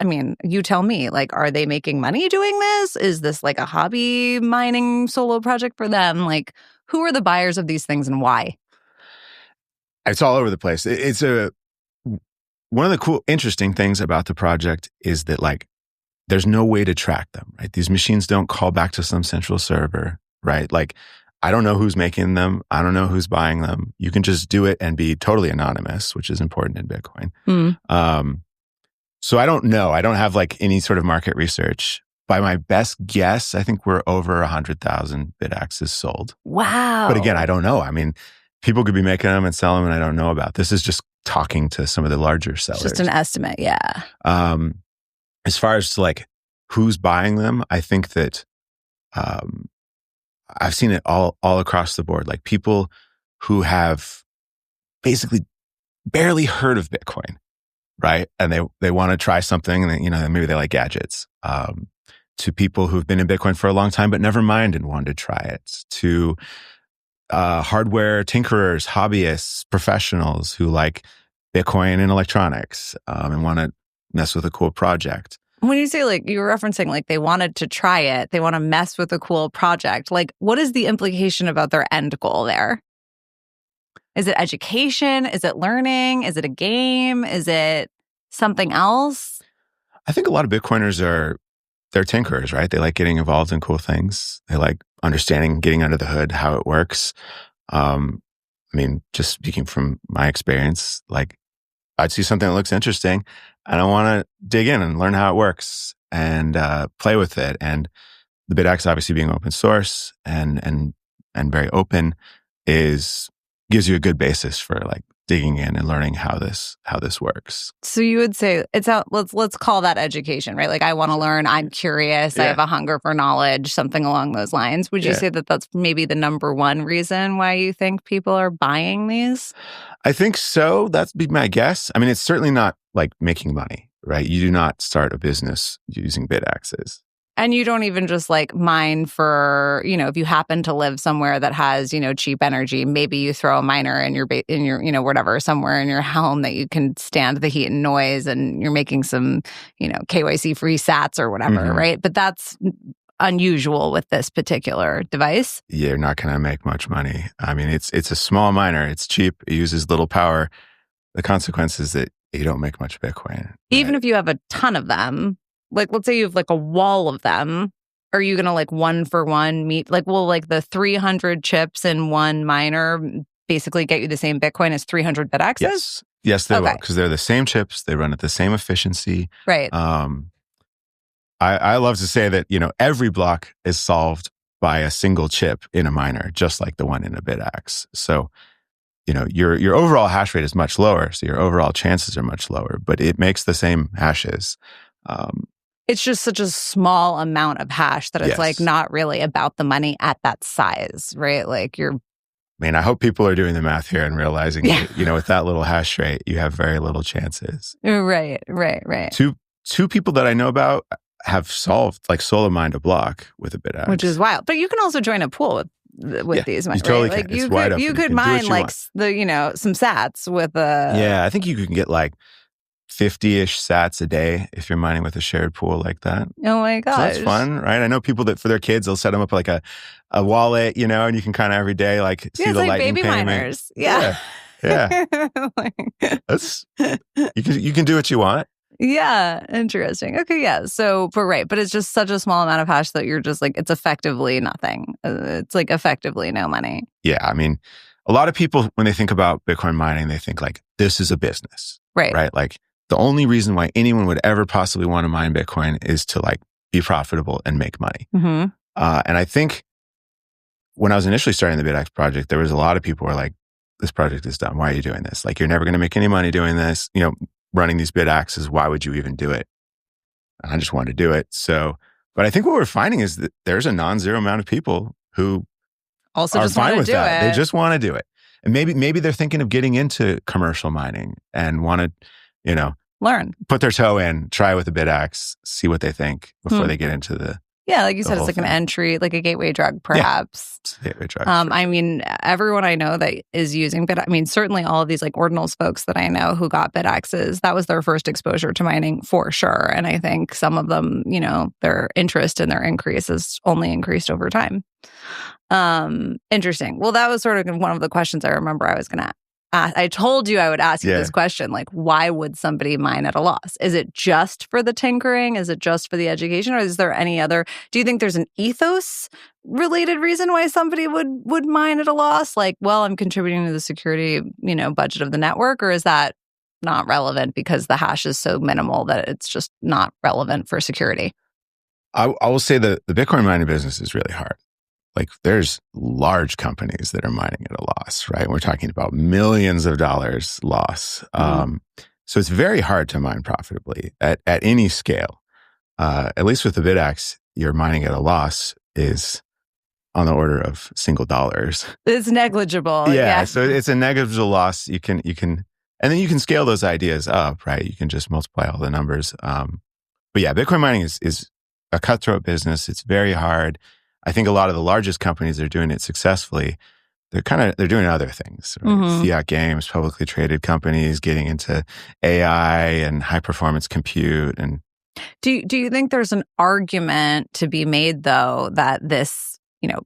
I mean, you tell me, like, are they making money doing this? Is this like a hobby mining solo project for them? Like, who are the buyers of these things and why? It's all over the place. One of the cool, interesting things about the project is that there's no way to track them, right? These machines don't call back to some central server, right? Like, I don't know who's making them. I don't know who's buying them. You can just do it and be totally anonymous, which is important in Bitcoin. So I don't know. I don't have any sort of market research. By my best guess, I think we're over 100,000 Bitaxes sold. Wow. But again, I don't know. I mean, people could be making them and selling them and I don't know about. This is just talking to some of the larger sellers. Just an estimate, yeah. As far as who's buying them, I think that I've seen it all across the board. Like people who have basically barely heard of Bitcoin, right? And they want to try something, and maybe they like gadgets. To people who've been in Bitcoin for a long time but never mined and wanted to try it. To hardware tinkerers, hobbyists, professionals who like Bitcoin and electronics and want to mess with a cool project. When you say you were referencing they wanted to try it, they want to mess with a cool project, what is the implication about their end goal there? Is it education? Is it learning? Is it a game? Is it something else? I think a lot of Bitcoiners they're tinkerers, right? They like getting involved in cool things. They like understanding, getting under the hood, how it works. Just speaking from my experience, I'd see something that looks interesting and I want to dig in and learn how it works and play with it. And the Bitaxe obviously being open source and very open gives you a good basis for digging in and learning how this works. So you would say let's call that education, right? I want to learn, I'm curious, I have a hunger for knowledge, something along those lines. Would you say that that's maybe the number one reason why you think people are buying these? I think so. That'd be my guess. I mean, it's certainly not making money, right? You do not start a business using Bitaxes. And you don't even just mine for, if you happen to live somewhere that has, cheap energy, maybe you throw a miner in your, whatever, somewhere in your home that you can stand the heat and noise and you're making some, KYC free sats or whatever, right? But that's unusual with this particular device. You're not going to make much money. I mean, it's a small miner. It's cheap. It uses little power. The consequence is that you don't make much Bitcoin. Even if you have a ton of them, like let's say you have like a wall of them, are you going to like one for one meet? Like, will like the 300 chips in one miner basically get you the same Bitcoin as 300 Bitaxes? Yes, they will, because they're the same chips. They run at the same efficiency. Right. I love to say that, every block is solved by a single chip in a miner, just like the one in a Bitaxe. So, your overall hash rate is much lower. So your overall chances are much lower, but it makes the same hashes. It's just such a small amount of hash that it's like not really about the money at that size, right? Like I hope people are doing the math here and realizing that, with that little hash rate, you have very little chances. Right. Two people that I know about have solved, like solo mined a block with a Bitaxe. Which is wild. But you can also join a pool with these, right? You totally like can. You could mine like some sats with a... Yeah, I think you can get like 50-ish sats a day if you're mining with a shared pool like that. Oh my gosh. So that's fun, right? I know people that for their kids, they'll set them up like a wallet, and you can kind of every day like see the like lightning baby payment. miners. Yeah. That's you can do what you want. Yeah, interesting. Okay, yeah. So, but it's just such a small amount of hash that you're just like, it's effectively nothing. It's like effectively no money. Yeah, a lot of people, when they think about Bitcoin mining, they think like, this is a business. Right? Like, the only reason why anyone would ever possibly want to mine Bitcoin is to like be profitable and make money. Mm-hmm. And I think when I was initially starting the Bitaxe project, there was a lot of people who were like, this project is dumb. Why are you doing this? Like, you're never going to make any money doing this. Running these Bitaxes, why would you even do it? And I just wanted to do it. So, but I think what we're finding is that there's a non-zero amount of people who also are just fine want with to do that. it. They just want to do it. And maybe they're thinking of getting into commercial mining and want to, learn, put their toe in, try with a Bitaxe, see what they think before they get into the... Yeah, like you said, it's like an entry, like a gateway drug, perhaps. Yeah, it's a gateway drug. Everyone I know that is using certainly all of these like Ordinals folks that I know who got Bitaxes, that was their first exposure to mining for sure. And I think some of them, their interest and their increase has only increased over time. Interesting. Well, that was sort of one of the questions I remember I was going to ask. I told you I would ask you this question, like, why would somebody mine at a loss? Is it just for the tinkering? Is it just for the education? Or is there any other, do you think there's an ethos related reason why somebody would mine at a loss? Like, well, I'm contributing to the security, budget of the network, or is that not relevant because the hash is so minimal that it's just not relevant for security? I will say that the Bitcoin mining business is really hard. Like, there's large companies that are mining at a loss, right? We're talking about millions of dollars loss. So it's very hard to mine profitably at any scale. At least with the Bitaxe, your mining at a loss is on the order of single dollars. It's negligible. Yeah. So it's a negligible loss. You can, and then you can scale those ideas up, right? You can just multiply all the numbers. But yeah, Bitcoin mining is a cutthroat business. It's very hard. I think a lot of the largest companies that are doing it successfully, they're doing other things, right? Mm-hmm. Fiat games, publicly traded companies, getting into AI and high performance compute. And do you think there's an argument to be made though that this,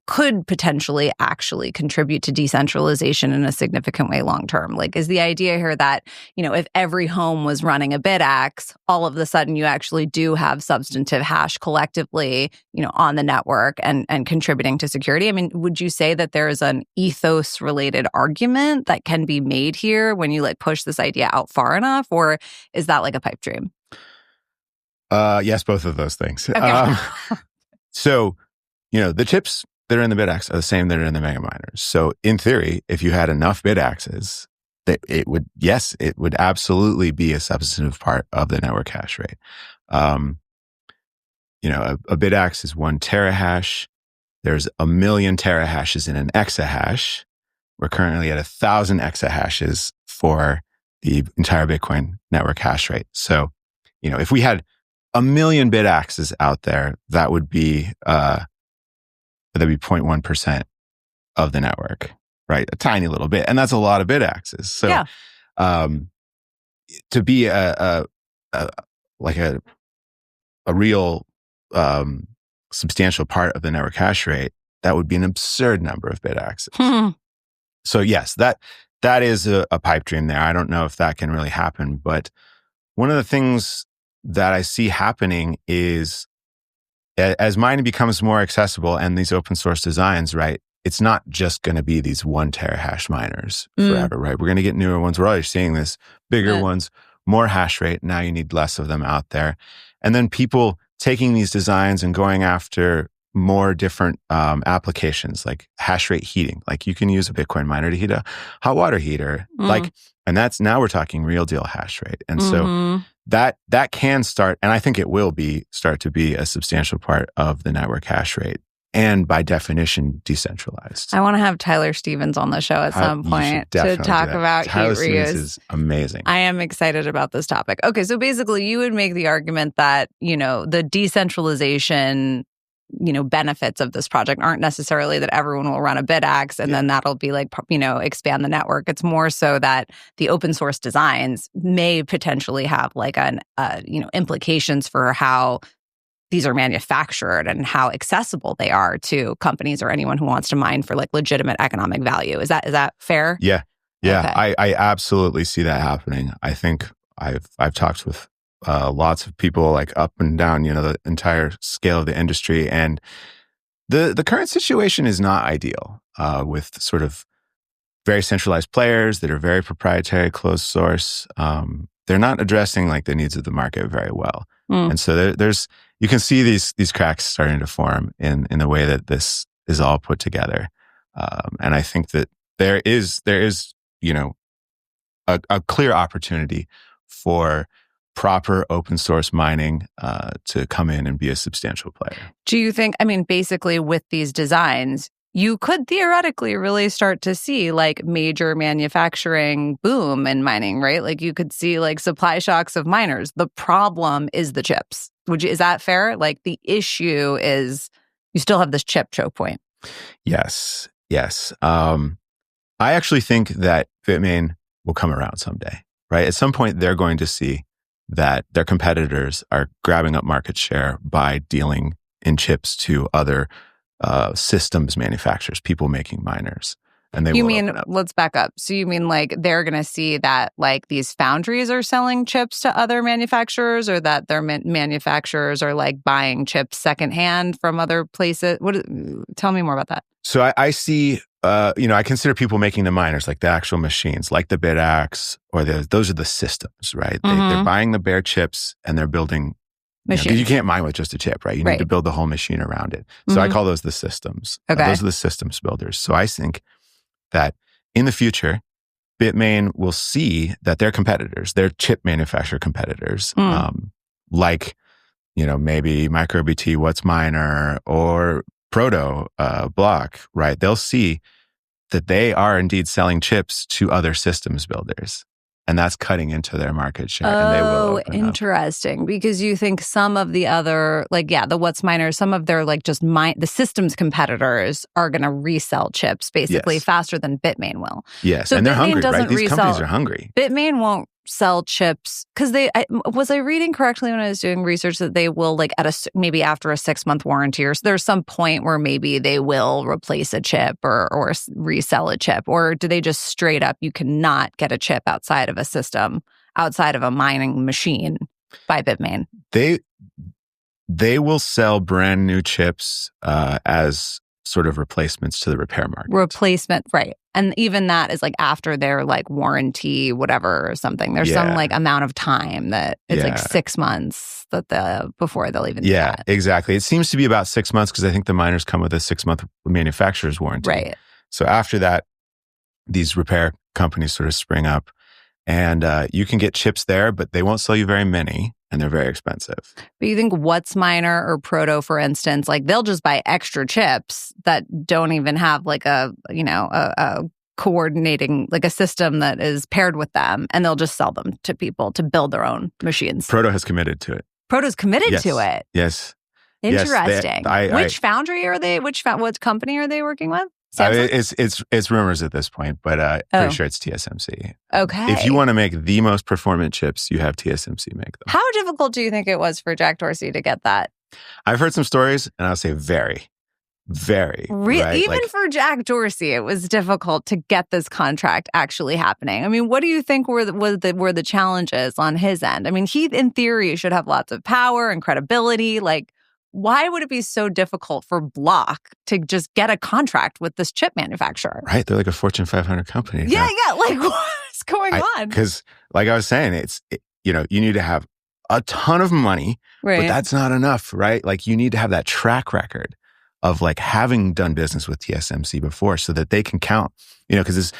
could potentially actually contribute to decentralization in a significant way long term? Like, is the idea here that, if every home was running a Bitaxe, all of a sudden you actually do have substantive hash collectively, on the network and contributing to security? Would you say that there is an ethos related argument that can be made here when you like push this idea out far enough, or is that like a pipe dream? Yes, both of those things. Okay. So, the chips that are in the Bitaxe are the same that are in the mega miners. So in theory, if you had enough Bitaxes, it would absolutely be a substantive part of the network hash rate. A Bitaxe is 1 terahash. There's 1 million terahashes in an exahash. We're currently at 1,000 exahashes for the entire Bitcoin network hash rate. So, if we had 1 million Bitaxes out there, that would be 0.1% of the network, right? A tiny little bit. And that's a lot of Bitaxes. So to be a real substantial part of the network hash rate, that would be an absurd number of Bitaxes. So yes, that is a pipe dream there. I don't know if that can really happen, but one of the things that I see happening is as mining becomes more accessible and these open source designs, right, it's not just going to be these 1 terahash miners forever, right? We're going to get newer ones. We're already seeing this, bigger ones, more hash rate. Now you need less of them out there. And then people taking these designs and going after more different applications like hash rate heating. Like you can use a Bitcoin miner to heat a hot water heater. And that's now we're talking real deal hash rate. And so that can start, and I think it will start to be a substantial part of the network hash rate. And by definition, decentralized. I want to have Tyler Stevens on the show at some point to talk about Tyler heat reuse. Stevens is amazing. I am excited about this topic. Okay, so basically you would make the argument that, the decentralization, benefits of this project aren't necessarily that everyone will run a Bitaxe and then that'll be like, expand the network. It's more so that the open source designs may potentially have like implications for how these are manufactured and how accessible they are to companies or anyone who wants to mine for like legitimate economic value. Is that fair? Yeah. Okay. I absolutely see that happening. I think I've talked with lots of people like up and down, the entire scale of the industry, and the current situation is not ideal with sort of very centralized players that are very proprietary, closed source. They're not addressing like the needs of the market very well, and so there's you can see these cracks starting to form in the way that this is all put together, and I think that there is a clear opportunity for proper open source mining to come in and be a substantial player. Do you think, basically with these designs, you could theoretically really start to see like major manufacturing boom in mining, right? Like you could see like supply shocks of miners. The problem is the chips. Is that fair? Like the issue is you still have this chip choke point. Yes. I actually think that Bitmain will come around someday, right? At some point, they're going to see that their competitors are grabbing up market share by dealing in chips to other systems manufacturers, people making miners. And they let's back up. So you mean like they're going to see that like these foundries are selling chips to other manufacturers, or that their manufacturers are like buying chips secondhand from other places? Tell me more about that. So I see, I consider people making the miners, like the actual machines, like the Bitaxe, or those are the systems, right? They're buying the bare chips and they're building machines. You can't mine with just a chip, right? You need to build the whole machine around it. So I call those the systems. Okay. Those are the systems builders. So I think that in the future, Bitmain will see that their competitors, their chip manufacturer competitors, like, maybe MicroBT, What's Miner, or Proto Block, right? They'll see that they are indeed selling chips to other systems builders. And that's cutting into their market share. And they will open interesting. Because you think some of the other, the What's Miners, some of their the systems competitors are going to resell chips basically faster than Bitmain will. Yes, so and they're Bitmain hungry, right? These companies are hungry. Bitmain won't sell chips because was I reading correctly when I was doing research that they will maybe after a 6-month warranty, or there's some point where maybe they will replace a chip or resell a chip, or do they just straight up you cannot get a chip outside of a system, outside of a mining machine by Bitmain? They will sell brand new chips as sort of replacements to the repair market. Replacement, right. And even that is like after their like warranty, whatever, or something. There's some like amount of time that it's like 6 months before they'll even do that. Exactly. It seems to be about 6 months because I think the miners come with a 6-month manufacturer's warranty. Right. So after that, these repair companies sort of spring up, and you can get chips there, but they won't sell you very many. And they're very expensive. But you think What's Miner or Proto, for instance, like they'll just buy extra chips that don't even have like a coordinating, like a system that is paired with them, and they'll just sell them to people to build their own machines. Proto has committed to it. Proto's committed to it? Yes. Interesting. Which foundry are they, what company are they working with? It's rumors at this point, but pretty sure it's TSMC. Okay. If you want to make the most performant chips, you have TSMC make them. How difficult do you think it was for Jack Dorsey to get that I've heard some stories, and I'll say very, right? Even Like, for Jack Dorsey, it was difficult to get this contract actually happening. I mean, what do you think were the challenges on his end? I mean, he, in theory, should have lots of power and credibility. Like, why would it be so difficult for Block to just get a contract with this chip manufacturer? right? They're like a Fortune 500 company. Yeah. Like, what's going on? Because, like I was saying, you need to have a ton of money, but that's not enough, right? Like, you need to have that track record of like having done business with TSMC before, so that they can count. Because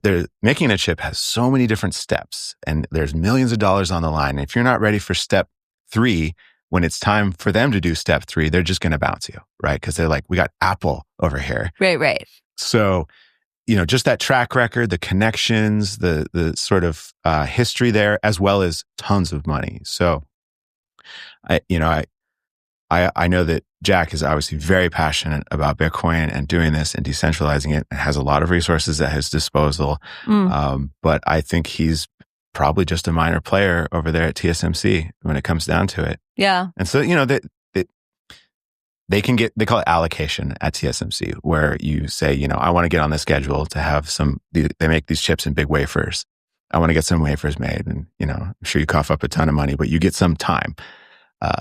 they're making a chip has so many different steps, and there's millions of dollars on the line. And if you're not ready for step 3, when it's time for them to do step 3, they're just going to bounce you, right? Because they're like, we got Apple over here, right. So, just that track record, the connections, the sort of history there, as well as tons of money. So, I know that Jack is obviously very passionate about Bitcoin and doing this and decentralizing it, and has a lot of resources at his disposal. But I think he's probably just a minor player over there at TSMC when it comes down to it. Yeah. And so, they call it allocation at TSMC, where you say, I want to get on the schedule to have they make these chips in big wafers. I want to get some wafers made, and, I'm sure you cough up a ton of money, but you get some time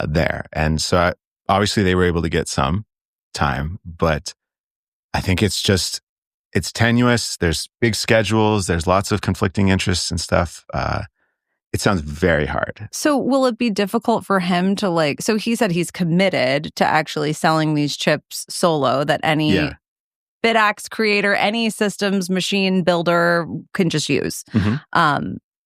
there. And so obviously they were able to get some time, but I think it's tenuous. There's big schedules. There's lots of conflicting interests and stuff. It sounds very hard. So will it be difficult for him to so he said he's committed to actually selling these chips solo, that any Bitaxe creator, any systems machine builder can just use.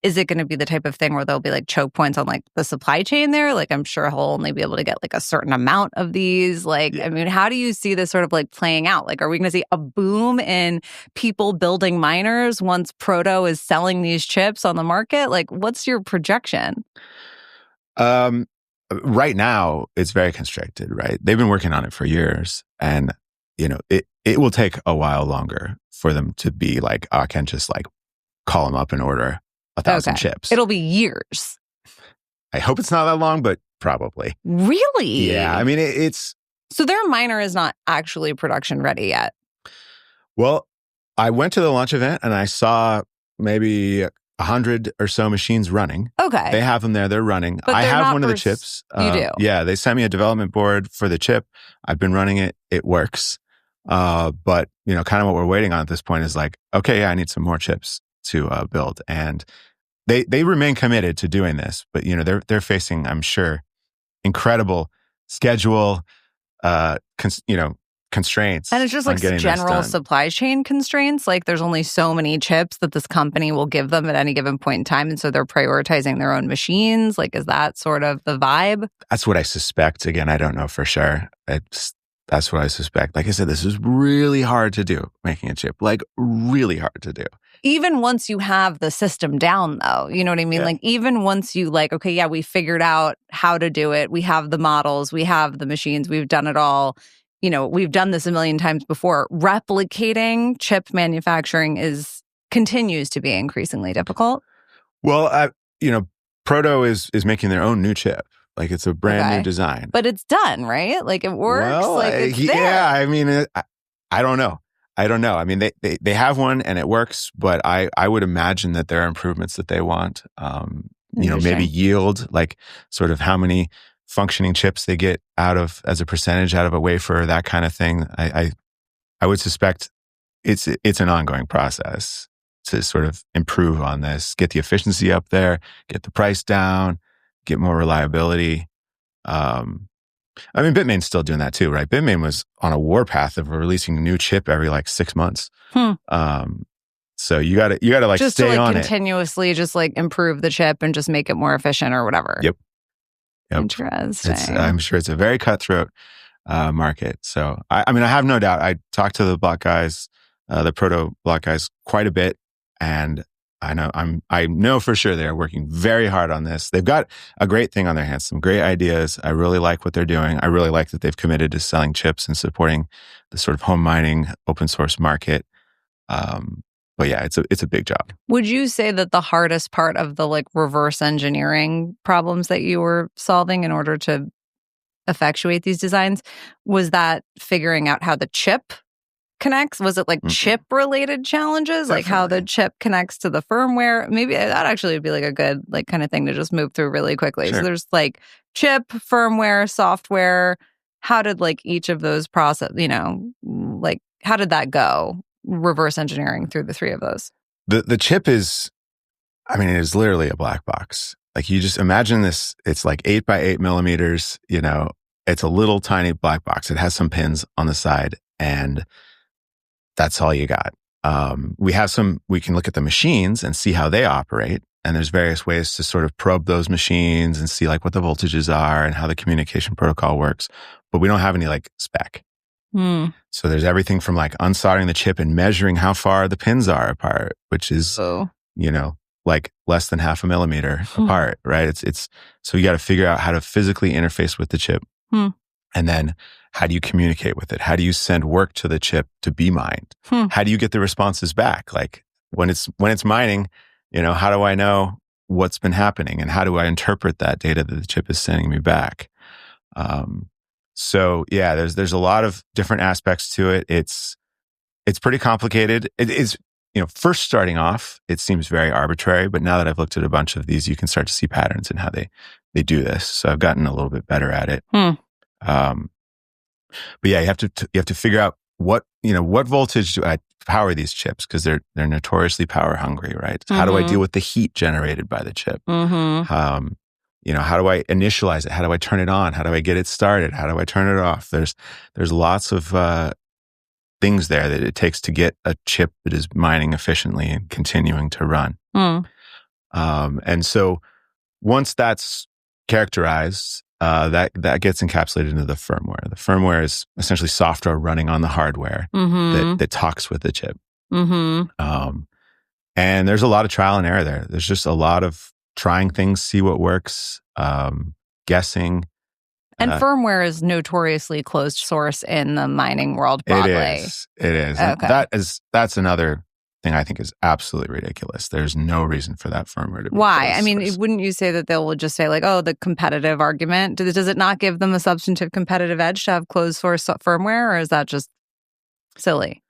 Is it going to be the type of thing where there'll be like choke points on like the supply chain there? Like, I'm sure he'll only be able to get like a certain amount of these. Like, I mean, how do you see this sort of like playing out? Like, are we going to see a boom in people building miners once Proto is selling these chips on the market? Like, what's your projection? Right now, it's very constricted, right? They've been working on it for years, and, it will take a while longer for them to be like, I can just like call them up and order 1,000 chips. It'll be years. I hope it's not that long, but probably. Really? Yeah. I mean, it's... So their miner is not actually production ready yet? Well, I went to the launch event and I saw maybe 100 or so machines running. Okay. They have them there. They're running. But I have one of the chips. You do? Yeah. They sent me a development board for the chip. I've been running it. It works. But, kind of what we're waiting on at this point is like, okay, yeah, I need some more chips to build. And they remain committed to doing this, but they're facing, I'm sure, incredible schedule constraints. And it's just like general supply chain constraints. Like, there's only so many chips that this company will give them at any given point in time, and so they're prioritizing their own machines. Like, is that sort of the vibe? That's what I suspect. Again, I don't know for sure. That's what I suspect. Like I said, this is really hard to do, making a chip. Like, really hard to do. Even once you have the system down, though, you know what I mean? Yeah. Like, even once you okay, yeah, we figured out how to do it. We have the models, we have the machines, we've done it all. We've done this a million times before. Replicating chip manufacturing continues to be increasingly difficult. Well, Proto is making their own new chip. Like, it's a brand new design. But it's done, right? Like, it works. Well, like, it's there. Yeah, I mean, I don't know. I mean, they have one and it works, but I would imagine that there are improvements that they want. Maybe yield, like sort of how many functioning chips they get as a percentage out of a wafer, that kind of thing. I would suspect it's an ongoing process to sort of improve on this, get the efficiency up there, get the price down, get more reliability. I mean, Bitmain's still doing that too, right? Bitmain was on a warpath of releasing a new chip every like 6 months. So you gotta like just stay to on continuously just like improve the chip and just make it more efficient or whatever. Yep. Interesting. I'm sure it's a very cutthroat market. So I mean, I have no doubt. I talked to the Block guys, the Proto Block guys, quite a bit, and I know for sure they're working very hard on this. They've got a great thing on their hands, some great ideas. I really like what they're doing. I really like that they've committed to selling chips and supporting the sort of home mining open source market. But yeah, it's a big job. Would you say that the hardest part of the like reverse engineering problems that you were solving in order to effectuate these designs? Was that figuring out how the chip connects? Was it like chip-related challenges, like how the chip connects to the firmware? Maybe that actually would be like a good like kind of thing to just move through really quickly. Sure. So there's like chip, firmware, software. How did like each of those process, like how did that go? Reverse engineering through the three of those. The chip is, I mean, it is literally a black box. Like you just imagine this, it's like 8 by 8 millimeters, it's a little tiny black box. It has some pins on the side and that's all you got. We can look at the machines and see how they operate. And there's various ways to sort of probe those machines and see like what the voltages are and how the communication protocol works. But we don't have any like spec. So there's everything from like unsoldering the chip and measuring how far the pins are apart, which is, like less than half a millimeter apart, right? It's so you got to figure out how to physically interface with the chip. And then how do you communicate with it? How do you send work to the chip to be mined? How do you get the responses back? Like when it's mining, how do I know what's been happening and how do I interpret that data that the chip is sending me back? So yeah, there's a lot of different aspects to it. It's pretty complicated. It is, first starting off, it seems very arbitrary, but now that I've looked at a bunch of these, you can start to see patterns in how they do this. So I've gotten a little bit better at it. But yeah, you have to figure out what voltage do I power these chips, because they're notoriously power hungry, right? So how do I deal with the heat generated by the chip? How do I initialize it? How do I turn it on? How do I get it started? How do I turn it off? There's lots of things there that it takes to get a chip that is mining efficiently and continuing to run. And so once that's characterized, that gets encapsulated into the firmware. The firmware is essentially software running on the hardware that talks with the chip. And there's a lot of trial and error there. There's just a lot of trying things, see what works, guessing. And firmware is notoriously closed source in the mining world broadly. It is. Okay. That's another thing I think is absolutely ridiculous. There's no reason for that firmware to be Why? closed I mean, source. wouldn't you say that they will just say like, oh, the competitive argument? Does it not give them a substantive competitive edge to have closed source firmware, or is that just silly?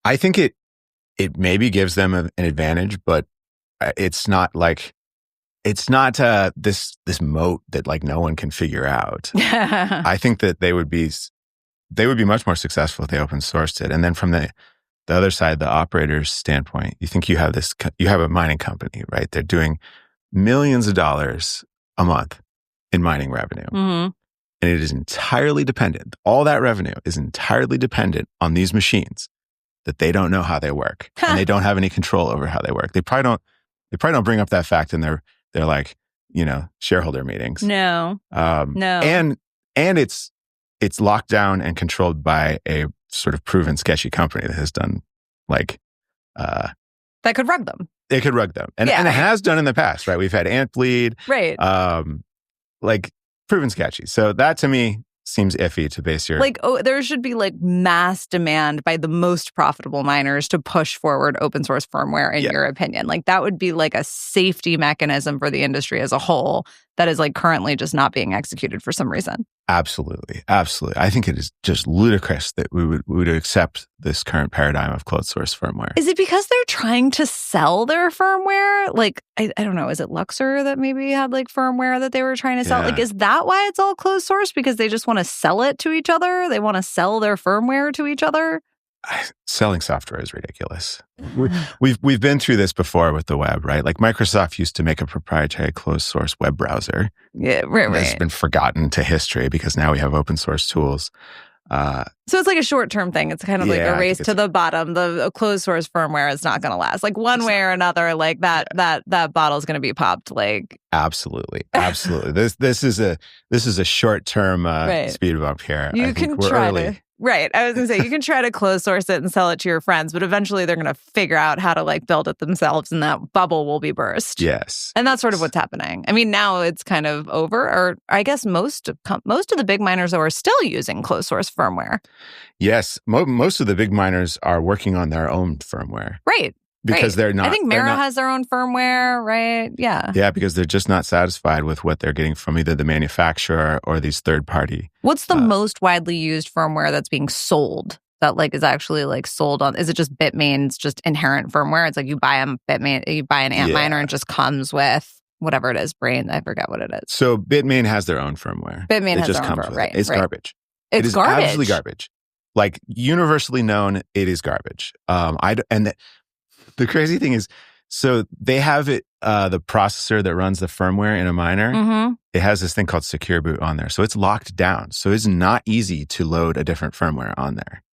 I think it maybe gives them an advantage, but it's not this moat that like no one can figure out. I think that they would be much more successful if they open sourced it. And then from the other side, the operator's standpoint, you think you have a mining company, right? They're doing millions of dollars a month in mining revenue. And it is entirely dependent. All that revenue is entirely dependent on these machines that they don't know how they work. And they don't have any control over how they work. They probably don't bring up that fact in their like, shareholder meetings. No. And it's locked down and controlled by a sort of proven sketchy company that has done like that could rug them. It could rug them. And it has done in the past, right? We've had ant bleed. Right. Like proven sketchy. So that to me seems iffy to base your... Like, there should be like mass demand by the most profitable miners to push forward open source firmware, in your opinion. Like that would be like a safety mechanism for the industry as a whole that is like currently just not being executed for some reason. Absolutely. I think it is just ludicrous that we would accept this current paradigm of closed source firmware. Is it because they're trying to sell their firmware? Like, I don't know. Is it Luxor that maybe had like firmware that they were trying to sell? Yeah. Like, is that why it's all closed source? Because they just want to sell it to each other? They want to sell their firmware to each other? Selling software is ridiculous. We've been through this before with the web, right? Like Microsoft used to make a proprietary closed source web browser. Yeah, right. It's been forgotten to history because now we have open source tools. So it's like a short-term thing. It's kind of like a race to the bottom. The closed source firmware is not going to last. Like one way or another, like that bottle is going to be popped. Like absolutely. This is a short-term speed bump here. You can try to. Right. I was going to say, you can try to close source it and sell it to your friends, but eventually they're going to figure out how to like build it themselves and that bubble will be burst. Yes. And that's sort of what's happening. I mean, now it's kind of over, or I guess most of the big miners are still using closed source firmware. Yes. Most of the big miners are working on their own firmware. Right. because they're not. I think Mara has their own firmware, right? Yeah. Yeah, because they're just not satisfied with what they're getting from either the manufacturer or these third party. What's the most widely used firmware that's being sold that like is actually like sold on? Is it just Bitmain's just inherent firmware? It's like you buy a Bitmain, you buy an Antminer, and it just comes with whatever it is, brain. I forget what it is. So Bitmain has their own firmware. Bitmain has their own firmware, right? It's garbage. It's garbage. Absolutely garbage. Like universally known, it is garbage. The crazy thing is, so they have it, the processor that runs the firmware in a miner, it has this thing called secure boot on there. So it's locked down. So it's not easy to load a different firmware on there.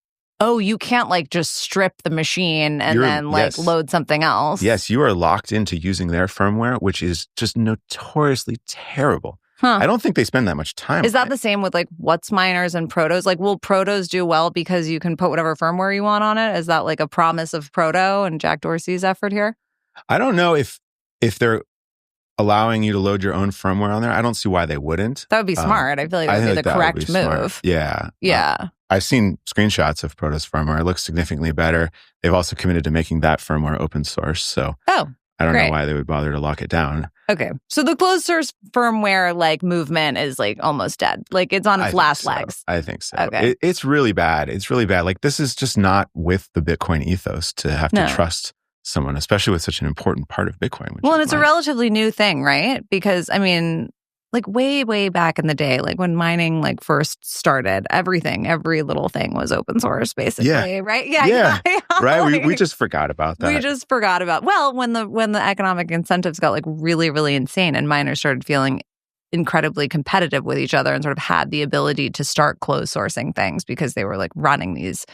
Oh, you can't like just strip the machine and then like load something else. Yes, you are locked into using their firmware, which is just notoriously terrible. Huh. I don't think they spend that much time. Is that the same with like what's miners and protos? Like, will protos do well because you can put whatever firmware you want on it? Is that like a promise of proto and Jack Dorsey's effort here? I don't know if they're allowing you to load your own firmware on there. I don't see why they wouldn't. That would be smart. I feel like that would be the correct move. Yeah. Yeah. I've seen screenshots of Proto's firmware. It looks significantly better. They've also committed to making that firmware open source. So I don't know why they would bother to lock it down. Okay. So the closed source firmware like movement is like almost dead. Like it's on its last legs. I think so. Okay. It's really bad. It's really bad. Like this is just not with the Bitcoin ethos to have to trust someone, especially with such an important part of Bitcoin. Well, and it's a relatively new thing, right? Because I mean, like way, way back in the day, like when mining like first started, every little thing was open source, basically, right? Yeah. Right. We just forgot about that. We just forgot about, well, when the economic incentives got like really, really insane and miners started feeling incredibly competitive with each other and sort of had the ability to start closed sourcing things because they were like running these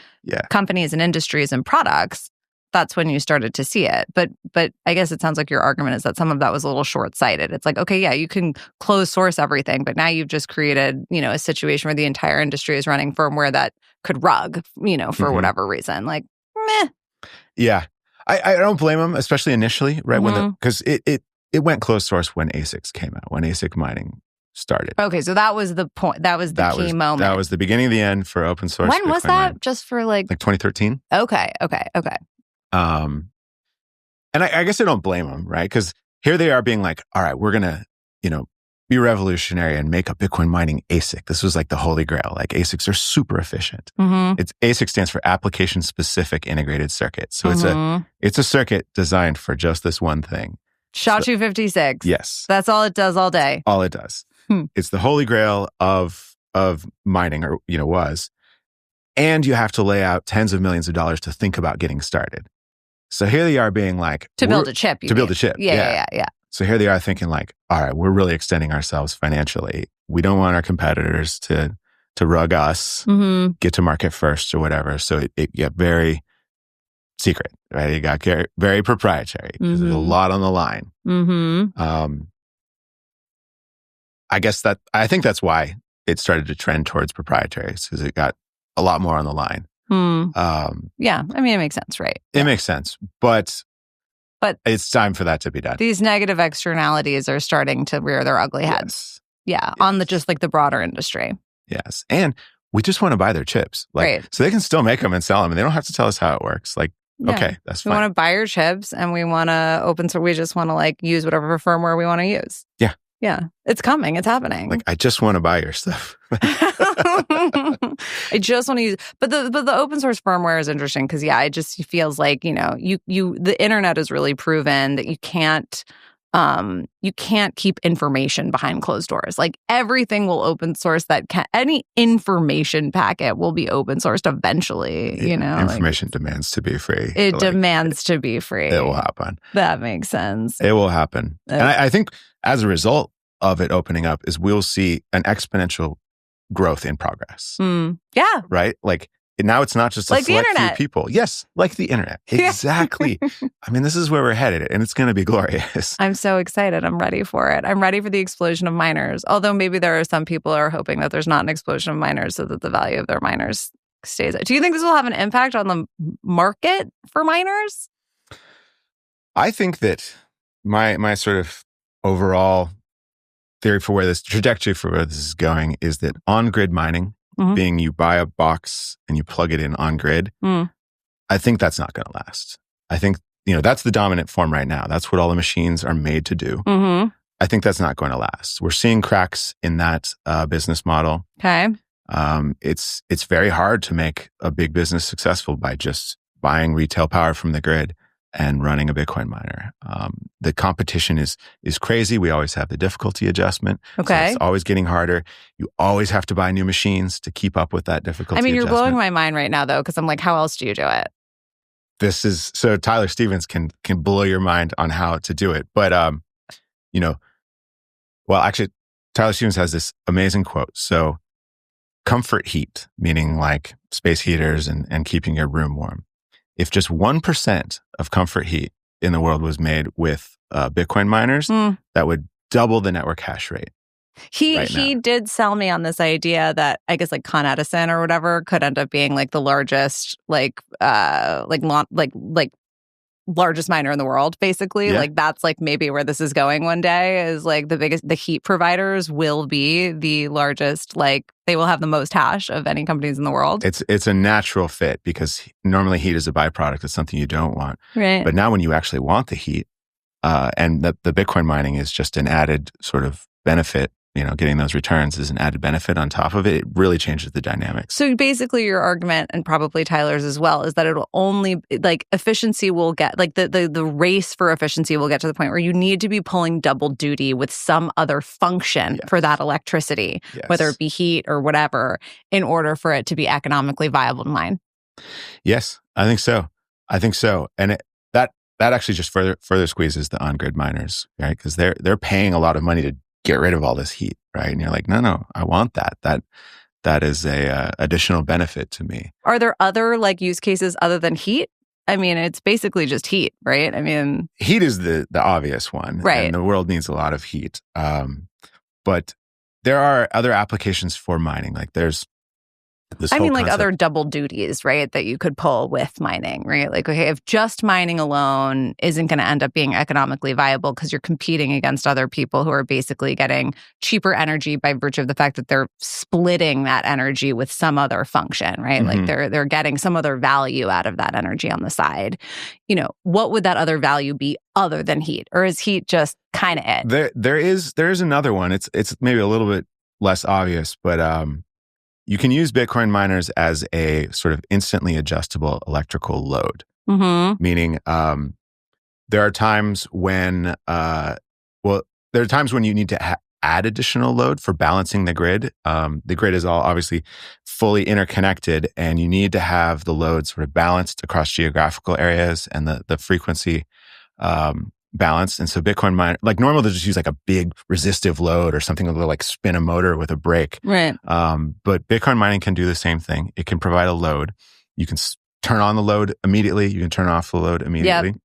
companies and industries and products. That's when you started to see it. But I guess it sounds like your argument is that some of that was a little short-sighted. It's like, okay, yeah, you can close source everything, but now you've just created, a situation where the entire industry is running firmware that could rug, for whatever reason. Like, meh. Yeah. I don't blame them, especially initially, right? Because it went closed source when ASICs came out, when ASIC mining started. Okay, so that was the point. That was the key moment. That was the beginning of the end for open source. When was that? Mining. Just for like 2013. Okay. And I guess I don't blame them, right? Because here they are being like, all right, we're going to, be revolutionary and make a Bitcoin mining ASIC. This was like the holy grail. Like ASICs are super efficient. ASIC stands for application specific integrated circuit. So it's a circuit designed for just this one thing. SHA-256. Yes. That's all it does all day. All it does. It's the holy grail of mining, or, was. And you have to lay out tens of millions of dollars to think about getting started. So here they are being like... To build a chip. Yeah. So here they are thinking like, all right, we're really extending ourselves financially. We don't want our competitors to rug us, get to market first or whatever. So it got very secret, right? It got very proprietary because there's a lot on the line. I think that's why it started to trend towards proprietary, because it got a lot more on the line. Yeah, I mean, it makes sense, right? It makes sense, but it's time for that to be done. These negative externalities are starting to rear their ugly heads. Yes. On just like the broader industry. Yes, and we just want to buy their chips, so they can still make them and sell them, and they don't have to tell us how it works. Like, okay, that's fine. We want to buy your chips, and we want to open source. We just want to like use whatever firmware we want to use. Yeah, it's coming. It's happening. Like, I just want to buy your stuff. I just want to use, but the open source firmware is interesting because it just feels like the internet has really proven that you can't keep information behind closed doors. Like everything will open source. Any information packet will be open sourced eventually. Information demands to be free. It demands to be free. It will happen. That makes sense. It will happen, and I think as a result of it opening up, is we'll see an exponential growth in progress. Yeah. Right? Like now it's not just a select few people. Yes, like the internet. Exactly. I mean, this is where we're headed, and it's going to be glorious. I'm so excited. I'm ready for it. I'm ready for the explosion of miners. Although maybe there are some people who are hoping that there's not an explosion of miners so that the value of their miners stays. Do you think this will have an impact on the market for miners? I think that my sort of overall theory for trajectory for where this is going is that on-grid mining, being you buy a box and you plug it in on-grid, I think that's not going to last. I think that's the dominant form right now. That's what all the machines are made to do. Mm-hmm. I think that's not going to last. We're seeing cracks in that business model. Okay. It's very hard to make a big business successful by just buying retail power from the grid and running a Bitcoin miner. The competition is crazy. We always have the difficulty adjustment. Okay. So it's always getting harder. You always have to buy new machines to keep up with that difficulty I mean, you're adjustment. blowing my mind right now, though, because I'm like, how else do you do it? So Tyler Stevens can blow your mind on how to do it. But, well, actually, Tyler Stevens has this amazing quote. So comfort heat, meaning like space heaters and keeping your room warm. If just 1% of comfort heat in the world was made with Bitcoin miners, that would double the network hash rate. He did sell me on this idea that I guess like Con Edison or whatever could end up being like the largest largest miner in the world, basically. Yeah. Like that's like maybe where this is going one day is like the heat providers will be the largest, like they will have the most hash of any companies in the world. It's a natural fit because normally heat is a byproduct of something you don't want. Right. But now when you actually want the heat, and the Bitcoin mining is just an added sort of benefit, getting those returns is an added benefit on top of it. It really changes the dynamics. So basically your argument, and probably Tyler's as well, is that it'll only, like efficiency will get, like the race for efficiency will get to the point where you need to be pulling double duty with some other function for that electricity, whether it be heat or whatever, in order for it to be economically viable to mine. Yes, I think so. And that actually just further squeezes the on-grid miners, right? Because they're paying a lot of money to get rid of all this heat, right? And you're like, no, I want that. That is a additional benefit to me. Are there other like use cases other than heat? I mean, it's basically just heat, right? I mean, heat is the obvious one, right? And the world needs a lot of heat. But there are other applications for mining. Like there's this whole like concept. other double duties, right? That you could pull with mining, right? Like, okay, if just mining alone isn't going to end up being economically viable because you're competing against other people who are basically getting cheaper energy by virtue of the fact that they're splitting that energy with some other function, right? Mm-hmm. Like they're getting some other value out of that energy on the side. What would that other value be other than heat? Or is heat just kind of it? There is another one. It's maybe a little bit less obvious, but you can use Bitcoin miners as a sort of instantly adjustable electrical load. Mm-hmm. Meaning, there are times when, you need to add additional load for balancing the grid. The grid is all obviously fully interconnected, and you need to have the load sort of balanced across geographical areas and the frequency balanced. And so Bitcoin miner, like normal, they just use like a big resistive load or something that will like spin a motor with a brake. Right. But Bitcoin mining can do the same thing. It can provide a load. You can turn on the load immediately. You can turn off the load immediately. Yep.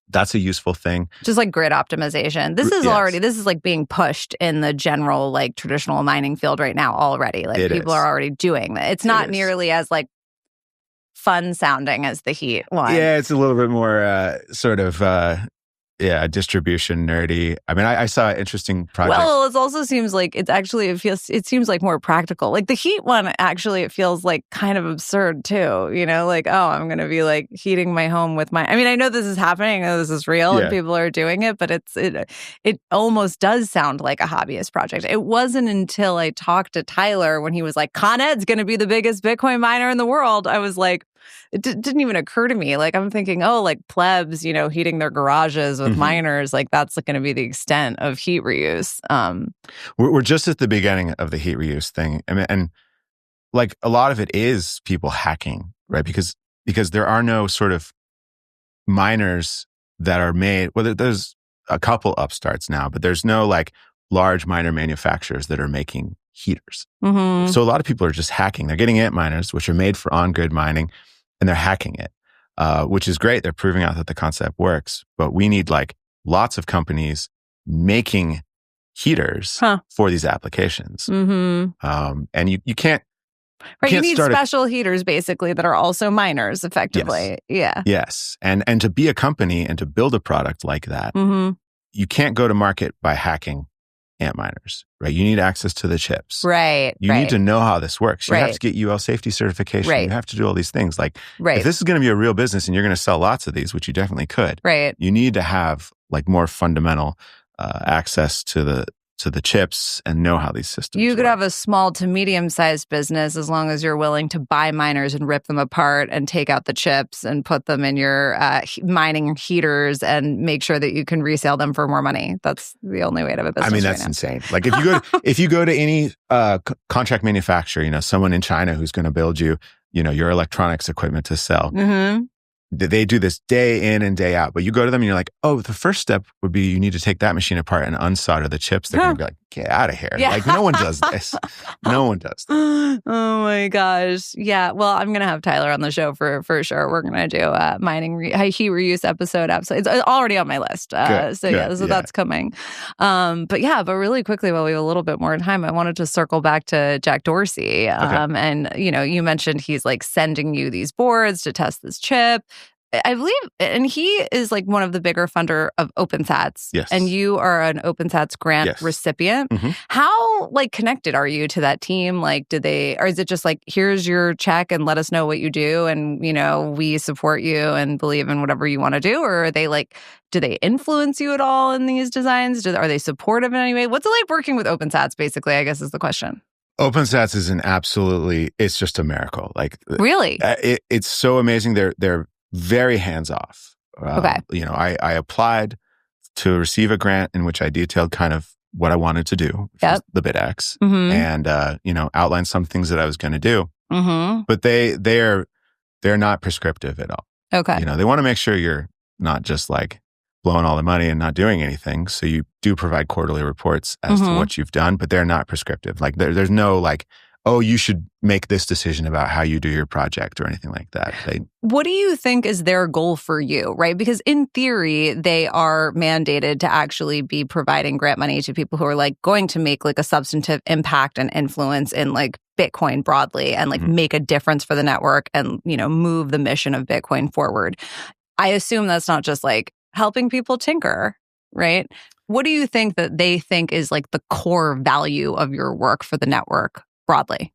That's a useful thing. Just like grid optimization. This is like being pushed in the general like traditional mining field right now already. Like people are already doing that. It's not nearly as like fun sounding as the heat one. Yeah, it's a little bit more distribution nerdy. I mean, I saw an interesting project. Well, it also seems like it seems like more practical. Like the heat one, actually, it feels like kind of absurd too. Like, oh, I'm going to be like heating my home with I mean, I know this is happening. I know this is real and people are doing it, but it almost does sound like a hobbyist project. It wasn't until I talked to Tyler when he was like, Con Ed's going to be the biggest Bitcoin miner in the world. I was like, it didn't even occur to me. Like, I'm thinking, oh, like plebs, heating their garages with miners, like that's going to be the extent of heat reuse. We're just at the beginning of the heat reuse thing. I mean, and like a lot of it is people hacking, right? Because there are no sort of miners that are made, well, there's a couple upstarts now, but there's no like large miner manufacturers that are making heaters. Mm-hmm. So a lot of people are just hacking. They're getting ant miners, which are made for on-grid mining, and they're hacking it, which is great. They're proving out that the concept works. But we need like lots of companies making heaters for these applications. Mm-hmm. And you can't. Right, you need special heaters basically that are also miners, effectively. Yes. Yeah. Yes, and to be a company and to build a product like that, you can't go to market by hacking Antminers, right? You need access to the chips. Right. You need to know how this works. You have Right. to get UL safety certification. Right. You have to do all these things. Like, Right. if this is going to be a real business and you're going to sell lots of these, which you definitely could, Right. you need to have like more fundamental access to the chips and know how these systems You could work. have a small to medium-sized business as long as you're willing to buy miners and rip them apart and take out the chips and put them in your mining heaters and make sure that you can resell them for more money. That's the only way to have a business. I mean, that's insane. Like, if you go to any contract manufacturer, someone in China who's going to build you, your electronics equipment to sell. Mm-hmm. They do this day in and day out, but you go to them and you're like, oh, the first step would be you need to take that machine apart and unsolder the chips. They're going to be like, get out of here. Yeah. Like, no one does this. No one does this. Oh my gosh. Yeah. Well, I'm going to have Tyler on the show for sure. We're going to do a mining heat reuse episode. Absolutely. It's already on my list. So that's coming. But really quickly, while we have a little bit more time, I wanted to circle back to Jack Dorsey. And, you mentioned he's like sending you these boards to test this chip. I believe, and he is like one of the bigger funder of OpenSats. Yes. And you are an OpenSats grant recipient. Mm-hmm. How connected are you to that team? Or is it just like, here's your check and let us know what you do and, we support you and believe in whatever you want to do? Or are they do they influence you at all in these designs? Are they supportive in any way? What's it like working with OpenSats, basically, I guess is the question. OpenSats is it's just a miracle. Like, really? It's so amazing. They're very hands-off. Okay. I applied to receive a grant in which I detailed kind of what I wanted to do, which was the Bitaxe, and outlined some things that I was going to do. Mm-hmm. But they're not prescriptive at all. Okay. They want to make sure you're not just like blowing all the money and not doing anything. So you do provide quarterly reports as to what you've done, but they're not prescriptive. Like there's no like, oh, you should make this decision about how you do your project or anything like that. What do you think is their goal for you, right? Because in theory, they are mandated to actually be providing grant money to people who are like going to make like a substantive impact and influence in like Bitcoin broadly and like make a difference for the network and, move the mission of Bitcoin forward. I assume that's not just like helping people tinker, right? What do you think that they think is like the core value of your work for the network broadly?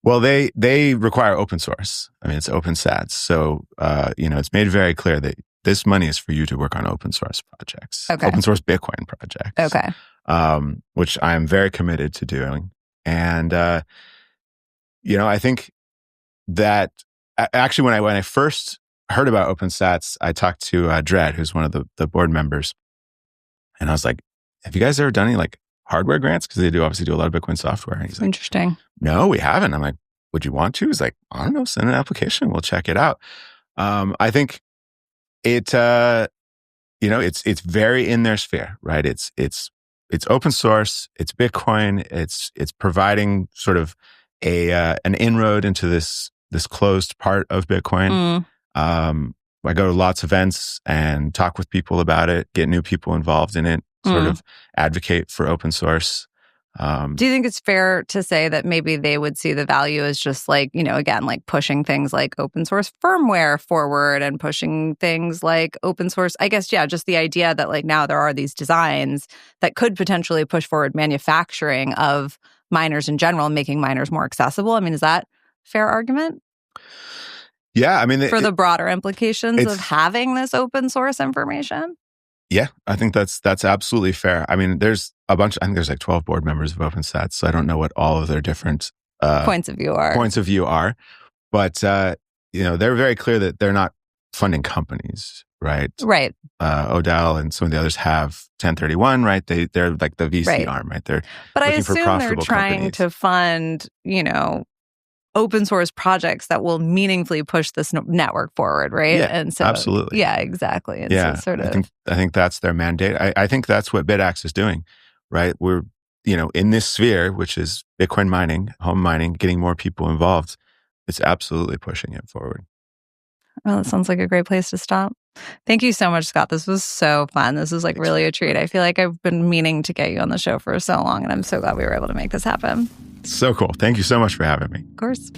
Well, they require open source. I mean, it's OpenSats. So, it's made very clear that this money is for you to work on open source projects, open source Bitcoin projects. Okay. Which I am very committed to doing. And, I think that actually when I first heard about OpenSats, I talked to Dredd, who's one of the board members. And I was like, have you guys ever done any like hardware grants? Because they obviously do a lot of Bitcoin software. And he's like, interesting. No, we haven't. I'm like, would you want to? He's like, I don't know, send an application. We'll check it out. I think it's very in their sphere, right? It's open source. It's Bitcoin. It's providing sort of an inroad into this closed part of Bitcoin. I go to lots of events and talk with people about it, get new people involved in it, sort of advocate for open source. Do you think it's fair to say that maybe they would see the value as just like, again, like pushing things like open source firmware forward and pushing things like open source, I guess, just the idea that like now there are these designs that could potentially push forward manufacturing of miners in general and making miners more accessible. I mean, is that a fair argument? Yeah, I mean, for the broader implications of having this open source information? Yeah, I think that's absolutely fair. I mean, there's I think there's like 12 board members of OpenSats, so I don't know what all of their different points of view are. But they're very clear that they're not funding companies, right? Right. Odell and some of the others have 1031, right? They're like the VC arm, right? But I assume they're trying to fund, open source projects that will meaningfully push this network forward, right? Yeah, and so, absolutely. Yeah, exactly. And yeah, so I think that's their mandate. I think that's what Bitaxe is doing, right? We're, in this sphere, which is Bitcoin mining, home mining, getting more people involved. It's absolutely pushing it forward. Well, that sounds like a great place to stop. Thank you so much, Scott. This was so fun. This was like really a treat. I feel like I've been meaning to get you on the show for so long, and I'm so glad we were able to make this happen. So cool. Thank you so much for having me. Of course.